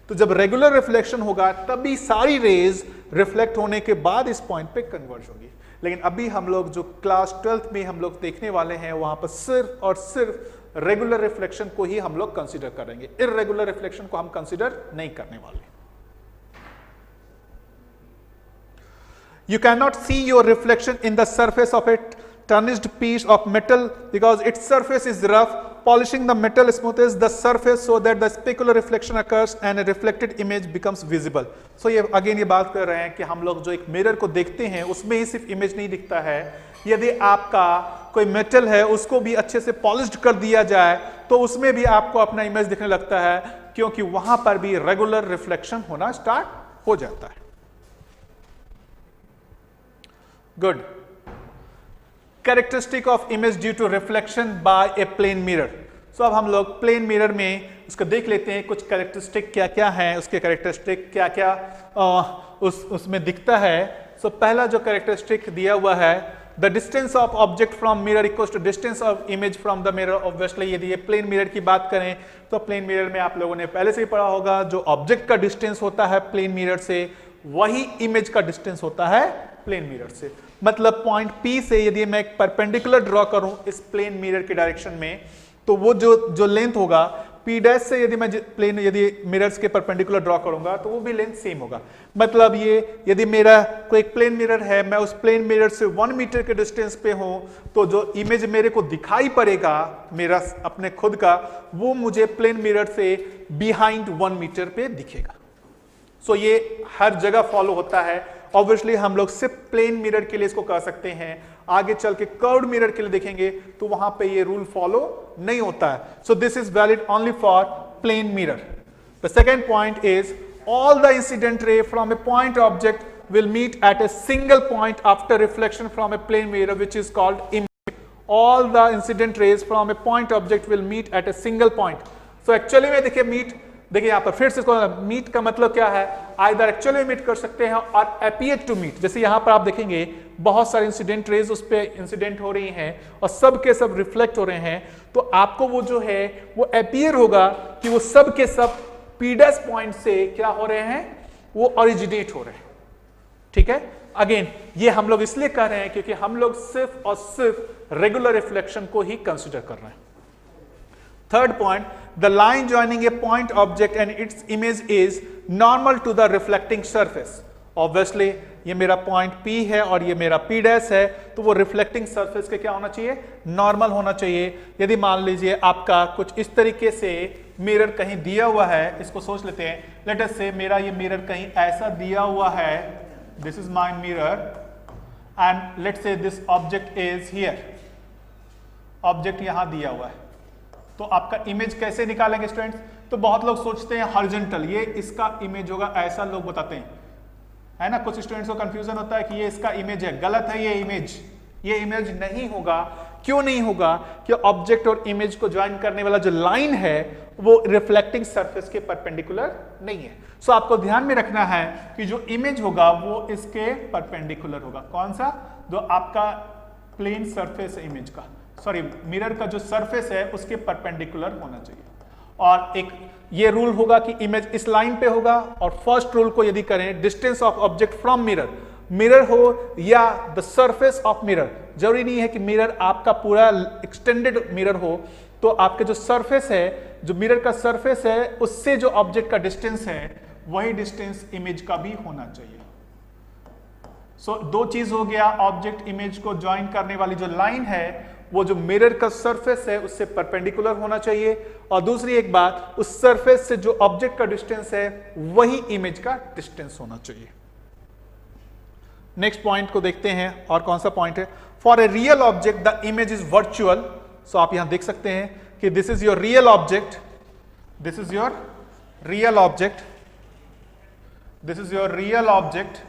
तो जब रेगुलर रिफ्लेक्शन होगा तभी सारी रेज रिफ्लेक्ट होने के बाद इस पॉइंट पे कन्वर्ज होगी। लेकिन अभी हम लोग जो क्लास 12th में हम लोग देखने वाले हैं वहां पर सिर्फ और सिर्फ रेगुलर रिफ्लेक्शन को ही हम लोग कंसीडर करेंगे, इररेगुलर रिफ्लेक्शन को हम कंसीडर नहीं करने वाले। You cannot see your reflection in the surface of a tarnished piece of metal because its surface is rough. Polishing the metal smoothes the surface so that the specular reflection occurs and a reflected image becomes visible. So ये अगेन ये बात कर रहे हैं कि हम लोग जो एक मिरर को देखते हैं उसमें ही सिर्फ इमेज नहीं दिखता है, यदि आपका कोई मेटल है उसको भी अच्छे से पॉलिश्ड कर दिया जाए तो उसमें भी आपको अपना इमेज दिखने लगता है, क्योंकि वहां पर भी रेगुलर रिफ्लेक्शन होना स्टार्ट हो जाता है। Good. Characteristic of image due to reflection by a plane mirror. So अब हम लोग प्लेन मिरर में उसको देख लेते हैं, कुछ कैरेक्टरिस्टिक क्या क्या है, उसके कैरेक्टरिस्टिक क्या क्या उसमें दिखता है। सो पहला जो कैरेक्टरिस्टिक दिया हुआ है, the distance of object from mirror equals to distance of image from the mirror. Obviously यदि ये प्लेन मिरर की बात करें तो प्लेन मिरर में आप लोगों ने पहले से ही पढ़ा होगा, जो ऑब्जेक्ट का डिस्टेंस होता है प्लेन मिरर से वही इमेज का डिस्टेंस होता है प्लेन मिरर से। मतलब पॉइंट P से यदि मैं एक परपेंडिकुलर ड्रॉ करूं इस प्लेन मिरर के डायरेक्शन में, तो वो जो लेंथ होगा P डैश से यदि मैं प्लेन यदि मिरर्स के परपेंडिकुलर ड्रॉ करूंगा तो वो भी लेंथ सेम होगा। मतलब ये यदि मेरा कोई एक प्लेन मिरर है, मैं उस प्लेन मिरर से 1 मीटर के डिस्टेंस पे हूं, तो जो इमेज मेरे को दिखाई पड़ेगा मेरा अपने खुद का, वो मुझे प्लेन मिरर से बिहाइंड 1 मीटर पे दिखेगा। सो ये हर जगह फॉलो होता है। ऑब्वियसली हम लोग सिर्फ प्लेन मिरर के लिए इसको कर सकते हैं, आगे चल के कर्व्ड मिरर के लिए देखेंगे तो वहां पे ये रूल फॉलो नहीं होता है। So this is valid only for plane mirror. The second point is all the incident ray from a point object will meet at a single point after reflection from a plane mirror which is called image. All the incident rays from a point object will meet at a single point. So actually में देखिए meet, देखिए यहाँ पर फिर से इसको मीट का मतलब क्या है, आइदर एक्चुअली मीट कर सकते हैं और अपीयर टू मीट। जैसे यहाँ पर आप देखेंगे बहुत सारे इंसिडेंट रेज उस पे इंसिडेंट हो रही हैं और सब के सब रिफ्लेक्ट हो रहे हैं, तो आपको वो जो है वो अपीयर होगा कि वो सब के सब P' पॉइंट से क्या हो रहे हैं, वो ओरिजिनेट हो रहे हैं। ठीक है। अगेन ये हम लोग इसलिए कर रहे हैं क्योंकि हम लोग सिर्फ और सिर्फ रेगुलर रिफ्लेक्शन को ही कंसिडर कर रहे हैं। Third point, the line joining a point object and its image is normal to the reflecting surface. Obviously ये मेरा पॉइंट P है और ये मेरा P डैश है, तो वो रिफ्लेक्टिंग सरफेस के क्या होना चाहिए, नॉर्मल होना चाहिए। यदि मान लीजिए आपका कुछ इस तरीके से मिरर कहीं दिया हुआ है, इसको सोच लेते हैं, लेट अस से मेरा ये मिरर कहीं ऐसा दिया हुआ है, this is my mirror and let's say this object is here, object यहां दिया हुआ है, तो आपका इमेज कैसे निकालेंगे स्टूडेंट्स? तो बहुत लोग सोचते हैं हॉरिजॉन्टल, ये इसका इमेज होगा, ऐसा लोग बताते हैं, है ना। कुछ स्टूडेंट्स को कंफ्यूजन होता है कि ये इसका इमेज है, गलत है ये इमेज नहीं होगा। क्यों नहीं होगा? कि ऑब्जेक्ट और इमेज को ज्वाइन करने वाला जो लाइन है वो रिफ्लेक्टिंग सरफेस के परपेंडिकुलर नहीं है। सो आपको ध्यान में रखना है कि जो इमेज होगा वो इसके परपेंडिकुलर होगा। कौन सा? जो आपका प्लेन सरफेस है इमेज का, सॉरी मिरर का जो सरफेस है उसके परपेंडिकुलर होना चाहिए। और एक ये रूल होगा कि इमेज इस लाइन पे होगा। और फर्स्ट रूल को यदि करें, distance of object from mirror, mirror हो या द सरफेस ऑफ मिरर, जरूरी नहीं है कि मिरर आपका पूरा एक्सटेंडेड मिरर हो, तो आपके जो सरफेस है, जो मिरर का सरफेस है, उससे जो ऑब्जेक्ट का डिस्टेंस है वही डिस्टेंस इमेज का भी होना चाहिए। सो दो चीज हो गया, ऑब्जेक्ट इमेज को ज्वाइन करने वाली जो लाइन है वो जो मिरर का सरफेस है उससे परपेंडिकुलर होना चाहिए, और दूसरी एक बात, उस सरफेस से जो ऑब्जेक्ट का डिस्टेंस है वही इमेज का डिस्टेंस होना चाहिए। नेक्स्ट पॉइंट को देखते हैं, और कौन सा पॉइंट है? For a real object the image is virtual. So आप यहां देख सकते हैं कि this is your real object, this is your real object, this is your real object.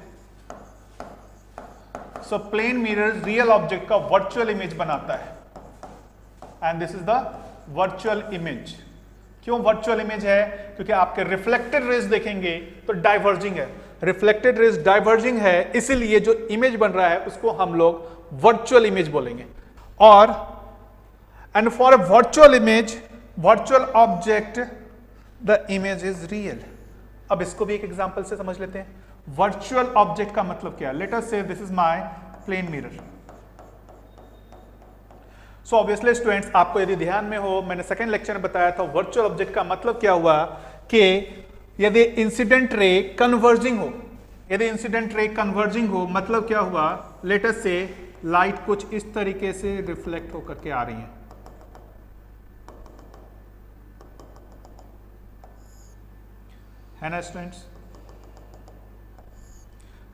So plane mirror real object का वर्चुअल इमेज बनाता है, and this is the virtual image. क्यों वर्चुअल इमेज है? क्योंकि आपके रिफ्लेक्टेड रेज देखेंगे तो डाइवर्जिंग है, रिफ्लेक्टेड रेज डाइवर्जिंग है, इसीलिए जो इमेज बन रहा है उसको हम लोग वर्चुअल इमेज बोलेंगे। और and for a virtual image, virtual object, the image is real. अब इसको भी एक एग्जांपल से समझ लेते हैं। वर्चुअल ऑब्जेक्ट का मतलब क्या? Let us say this is my plane mirror. So obviously students, आपको यदि ध्यान में हो, मैंने सेकंड लेक्चर में बताया था वर्चुअल ऑब्जेक्ट का मतलब क्या हुआ कि यदि इंसिडेंट रे कन्वर्जिंग हो, यदि इंसिडेंट रे कन्वर्जिंग हो, मतलब क्या हुआ? लेट अस से लाइट कुछ इस तरीके से रिफ्लेक्ट होकर के आ रही है, है ना students?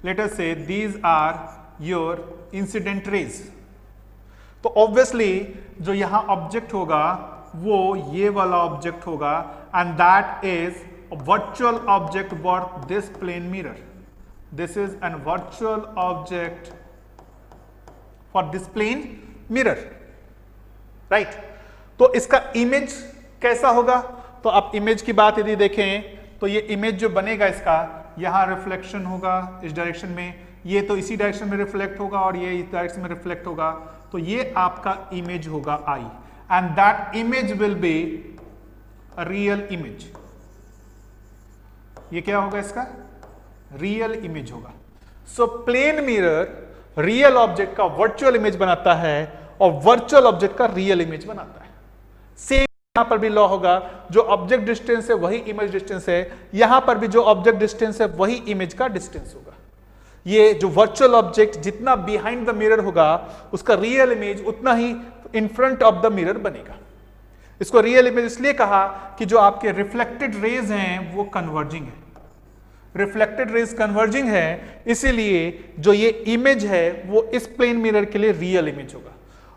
Let us say these are your incident rays. तो ऑब्वियसली जो यहां ऑब्जेक्ट होगा वो ये वाला ऑब्जेक्ट होगा, and that is virtual object for this plane mirror. This is an virtual object for this plane mirror, right? तो इसका इमेज कैसा होगा? तो आप इमेज की बात यदि देखें तो ये इमेज जो बनेगा इसका, यहां रिफ्लेक्शन होगा इस डायरेक्शन में, ये तो इसी डायरेक्शन में रिफ्लेक्ट होगा और ये इस डायरेक्शन में रिफ्लेक्ट होगा, तो ये आपका इमेज होगा I, and that image will be a real image. ये क्या होगा? इसका रियल इमेज होगा। So plane mirror real object का वर्चुअल इमेज बनाता है और वर्चुअल ऑब्जेक्ट का रियल इमेज बनाता है। सेम यहां पर भी लॉ होगा, जो ऑब्जेक्ट डिस्टेंस है वही इमेज डिस्टेंस है, यहां पर भी जो ऑब्जेक्ट डिस्टेंस है वही इमेज का डिस्टेंस होगा। ये जो वर्चुअल ऑब्जेक्ट जितना बिहाइंड द मिरर होगा उसका रियल इमेज उतना ही in front of the mirror बनेगा। इसको रियल इमेज इसलिए कहा कि जो आपके रिफ्लेक्टेड रेज हैं वो कन्वर्जिंग है, रिफ्लेक्टेड रेज कन्वर्जिंग है, इसीलिए जो ये इमेज है वो इस प्लेन मिरर के लिए रियल इमेज होगा,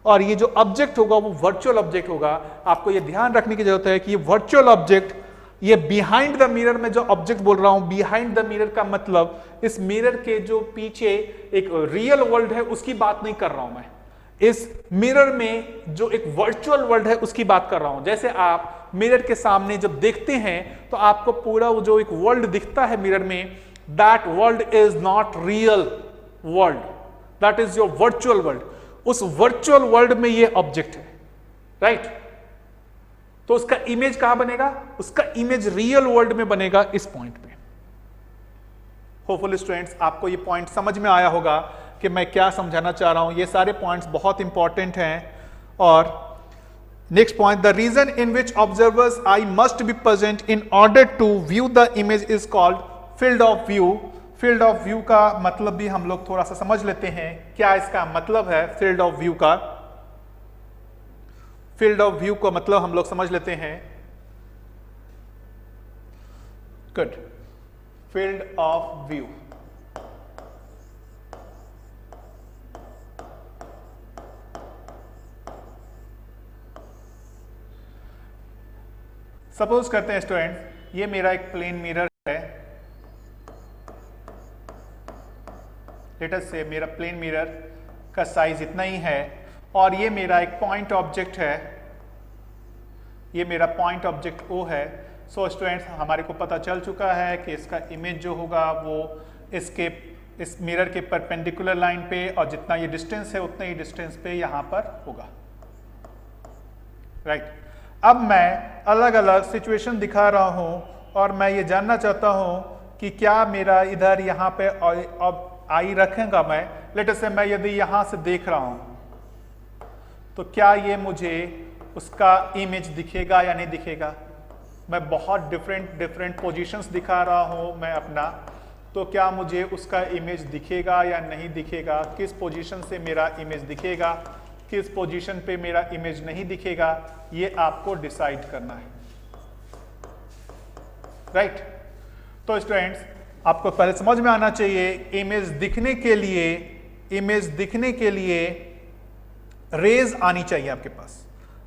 और ये जो ऑब्जेक्ट होगा वो वर्चुअल ऑब्जेक्ट होगा। आपको ये ध्यान रखने की जरूरत है कि ये वर्चुअल ऑब्जेक्ट, ये बिहाइंड द मिरर में जो ऑब्जेक्ट बोल रहा हूं, बिहाइंड द मिरर का मतलब इस मिरर के जो पीछे एक रियल वर्ल्ड है उसकी बात नहीं कर रहा हूं मैं, इस मिरर में जो एक वर्चुअल वर्ल्ड है उसकी बात कर रहा हूं। जैसे आप मिरर के सामने जब देखते हैं तो आपको पूरा वो जो एक वर्ल्ड दिखता है मिरर में, that world is not real world, that is your virtual world. उस वर्चुअल वर्ल्ड में ये ऑब्जेक्ट है, राइट? तो उसका इमेज कहां बनेगा? उसका इमेज रियल वर्ल्ड में बनेगा, इस पॉइंट पे। होपफुली स्टूडेंट्स आपको ये पॉइंट समझ में आया होगा कि मैं क्या समझाना चाह रहा हूं। ये सारे पॉइंट्स बहुत इंपॉर्टेंट हैं। और next point, the region in which observers eye must be present in order to view the image is called field of view. Field of view का मतलब भी हम लोग थोड़ा सा समझ लेते हैं, क्या इसका मतलब है फील्ड ऑफ व्यू का। फील्ड ऑफ व्यू का मतलब हम लोग समझ लेते हैं। Good, field of view suppose करते हैं स्टूडेंट, ये मेरा एक प्लेन मिरर है। लेट अस से मेरा प्लेन मिरर का साइज इतना ही है और ये मेरा एक पॉइंट ऑब्जेक्ट है। ये मेरा पॉइंट ऑब्जेक्ट O है। सो स्टूडेंट्स हमारे को पता चल चुका है कि इसका इमेज जो होगा वो इस मिरर के परपेंडिकुलर लाइन पे, और जितना ये डिस्टेंस है उतना ही डिस्टेंस पे यहाँ पर होगा। राइट। अब मैं अलग अलग सिचुएशन दिखा रहा हूं और मैं ये जानना चाहता हूं कि क्या मेरा इधर यहाँ पे अब आई रखेगा मैं। लेट अस से मैं यदि यहाँ से देख रहा हूं तो क्या ये मुझे उसका इमेज दिखेगा या नहीं दिखेगा। मैं बहुत डिफरेंट पोजीशंस दिखा रहा हूं मैं अपना, तो क्या मुझे उसका इमेज दिखेगा या नहीं दिखेगा, किस पोजीशन से मेरा इमेज दिखेगा, किस पोजीशन पे मेरा इमेज नहीं दिखेगा, ये आपको डिसाइड करना है। राइट। तो स्टूडेंट्स आपको पहले समझ में आना चाहिए, इमेज दिखने के लिए रेज आनी चाहिए आपके पास।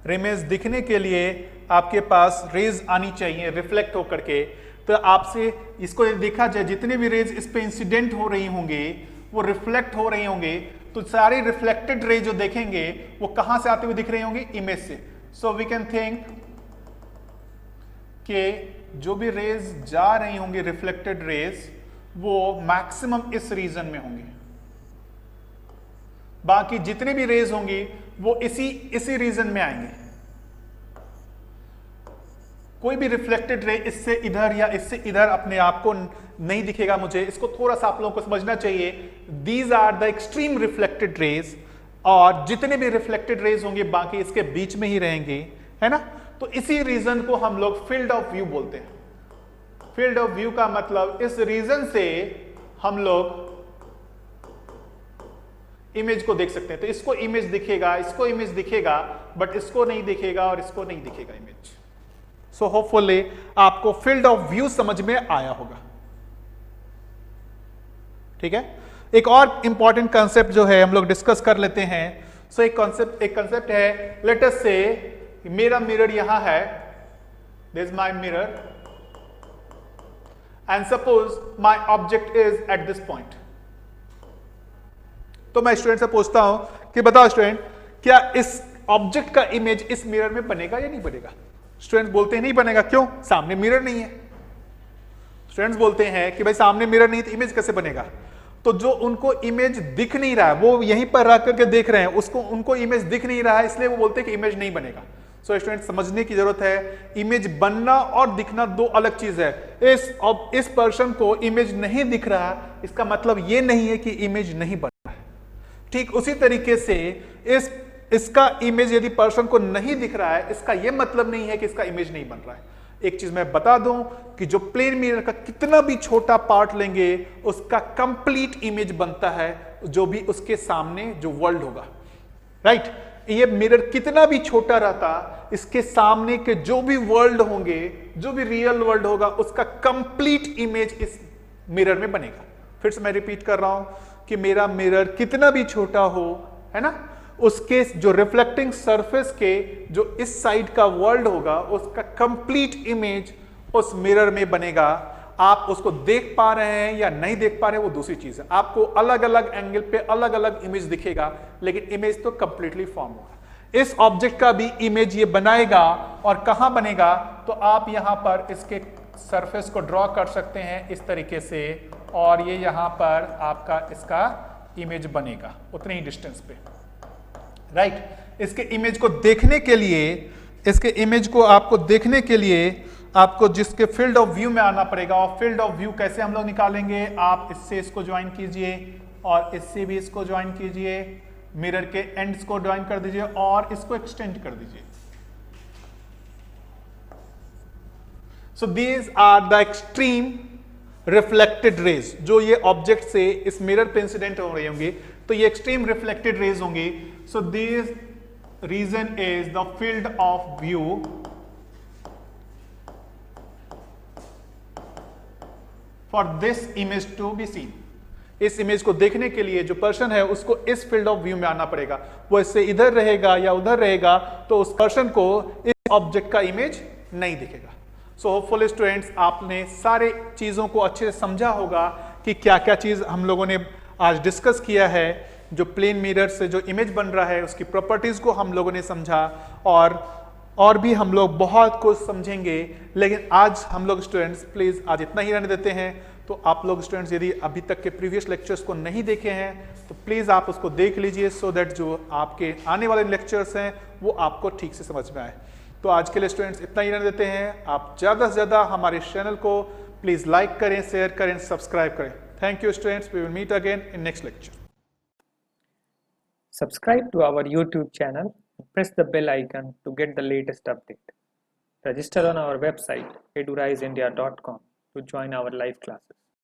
इमेज दिखने के लिए आपके पास रेज आनी चाहिए रिफ्लेक्ट होकर के। तो आपसे इसको देखा जाए, जितने भी रेज इस पे इंसिडेंट हो रही होंगे वो रिफ्लेक्ट हो रही होंगे, तो सारे रिफ्लेक्टेड रे जो देखेंगे वो कहां से आते हुए दिख रहे होंगे, इमेज से। सो वी कैन थिंक कि जो भी रेज जा रही होंगी रिफ्लेक्टेड रेज वो मैक्सिमम इस रीजन में होंगे, बाकी जितने भी रेज होंगी वो इसी रीजन में आएंगे। कोई भी रिफ्लेक्टेड रे इससे इधर या इससे इधर अपने आप को नहीं दिखेगा मुझे। इसको थोड़ा सा आप लोगों को समझना चाहिए। These are the extreme reflected rays, और जितने भी रिफ्लेक्टेड रेज होंगे बाकी इसके बीच में ही रहेंगे, है ना। तो इसी रीजन को हम लोग फील्ड ऑफ व्यू बोलते हैं। फील्ड ऑफ व्यू का मतलब इस रीजन से हम लोग इमेज को देख सकते हैं। तो इसको इमेज दिखेगा, इसको इमेज दिखेगा, बट इसको नहीं दिखेगा और इसको नहीं दिखेगा इमेज। सो होपफुली आपको फील्ड ऑफ व्यू समझ में आया होगा। ठीक है। एक और इंपॉर्टेंट कंसेप्ट जो है हम लोग डिस्कस कर लेते हैं। सो एक कंसेप्ट है, लेट अस से मेरा मिरर यहां है, this is my mirror, and suppose my object is at this point. तो मैं स्टूडेंट से पूछता हूं कि बताओ स्टूडेंट, क्या इस ऑब्जेक्ट का इमेज इस मिरर में बनेगा या नहीं बनेगा। स्टूडेंट्स बोलते हैं नहीं बनेगा। क्यों? सामने मिरर नहीं है। स्टूडेंट्स बोलते हैं कि भाई सामने मिरर नहीं तो इमेज कैसे बनेगा। तो जो उनको इमेज दिख नहीं रहा है, वो यहीं पर रह करके देख रहे हैं, उनको इमेज दिख नहीं रहा है, इसलिए वो बोलते हैं कि इमेज नहीं बनेगा। सो स्टूडेंट समझने की जरूरत है, इमेज बनना और दिखना दो अलग चीज है। इस पर्सन को इमेज नहीं दिख रहा, इसका मतलब ये नहीं है कि इमेज नहीं बन रहा है। ठीक उसी तरीके से इसका इमेज यदि पर्सन को नहीं दिख रहा है, इसका यह मतलब नहीं है कि इसका इमेज नहीं बन रहा है। एक चीज मैं बता दूं कि जो प्लेन मिरर का कितना भी छोटा पार्ट लेंगे उसका कंप्लीट इमेज बनता है, जो भी उसके सामने जो वर्ल्ड होगा। राइट। ये मिरर कितना भी छोटा रहता, इसके सामने के जो भी वर्ल्ड होंगे, जो भी रियल वर्ल्ड होगा, उसका कंप्लीट इमेज इस मिरर में बनेगा। फिर से मैं रिपीट कर रहा हूं कि मेरा मिरर कितना भी छोटा हो, है ना, उसके जो रिफ्लेक्टिंग सरफेस के जो इस साइड का वर्ल्ड होगा उसका कंप्लीट इमेज उस मिरर में बनेगा। आप उसको देख पा रहे हैं या नहीं देख पा रहे हैं वो दूसरी चीज है। आपको अलग अलग एंगल पे अलग अलग इमेज दिखेगा, लेकिन इमेज तो कंप्लीटली फॉर्म होगा। इस ऑब्जेक्ट का भी इमेज ये बनाएगा, और कहां बनेगा, तो आप यहां पर इसके सरफेस को ड्रॉ कर सकते हैं इस तरीके से, और ये यहां पर आपका इसका इमेज बनेगा उतने ही डिस्टेंस पे। राइट। इसके इमेज को देखने के लिए, इसके इमेज को आपको देखने के लिए आपको जिसके फील्ड ऑफ व्यू में आना पड़ेगा, और फील्ड ऑफ व्यू कैसे हम लोग निकालेंगे, आप इससे इसको ज्वाइन कीजिए और इससे भी इसको ज्वाइन कीजिए, मिरर के एंड्स को ज्वाइन कर दीजिए और इसको एक्सटेंड कर दीजिए। So these are the extreme reflected rays, जो ये ऑब्जेक्ट से इस मिरर पे इंसिडेंट हो रहे होंगे, तो ये एक्सट्रीम रिफ्लेक्टेड रेज होंगे। So this region is the field of view for this image to be seen. इस इमेज को देखने के लिए जो पर्सन है उसको इस फील्ड ऑफ व्यू में आना पड़ेगा। वो इससे इधर रहेगा या उधर रहेगा तो उस पर्सन को इस ऑब्जेक्ट का इमेज नहीं दिखेगा। सो होपफुली स्टूडेंट्स, आपने सारे चीजों को अच्छे से समझा होगा कि क्या क्या चीज हम लोगों ने आज डिस्कस किया है। जो प्लेन मिरर से जो इमेज बन रहा है उसकी प्रॉपर्टीज को हम लोगों ने समझा, और भी हम लोग बहुत कुछ समझेंगे। लेकिन आज हम लोग स्टूडेंट्स प्लीज आज इतना ही रहने देते हैं। तो आप लोग स्टूडेंट्स यदि अभी तक के प्रीवियस लेक्चर्स को नहीं देखे हैं तो प्लीज आप उसको देख लीजिए, सो दैट जो आपके आने वाले लेक्चर्स हैं वो आपको ठीक से समझ में आए। तो आज के लिए स्टूडेंट्स इतना ही रहने देते हैं। आप ज़्यादा से ज़्यादा हमारे चैनल को प्लीज़ लाइक करें, शेयर करें, सब्सक्राइब करें। Thank you students, we will meet again in next lecture. Subscribe to our YouTube channel and press the bell icon to get the latest update. Register on our website eduraisindia.com to join our live classes.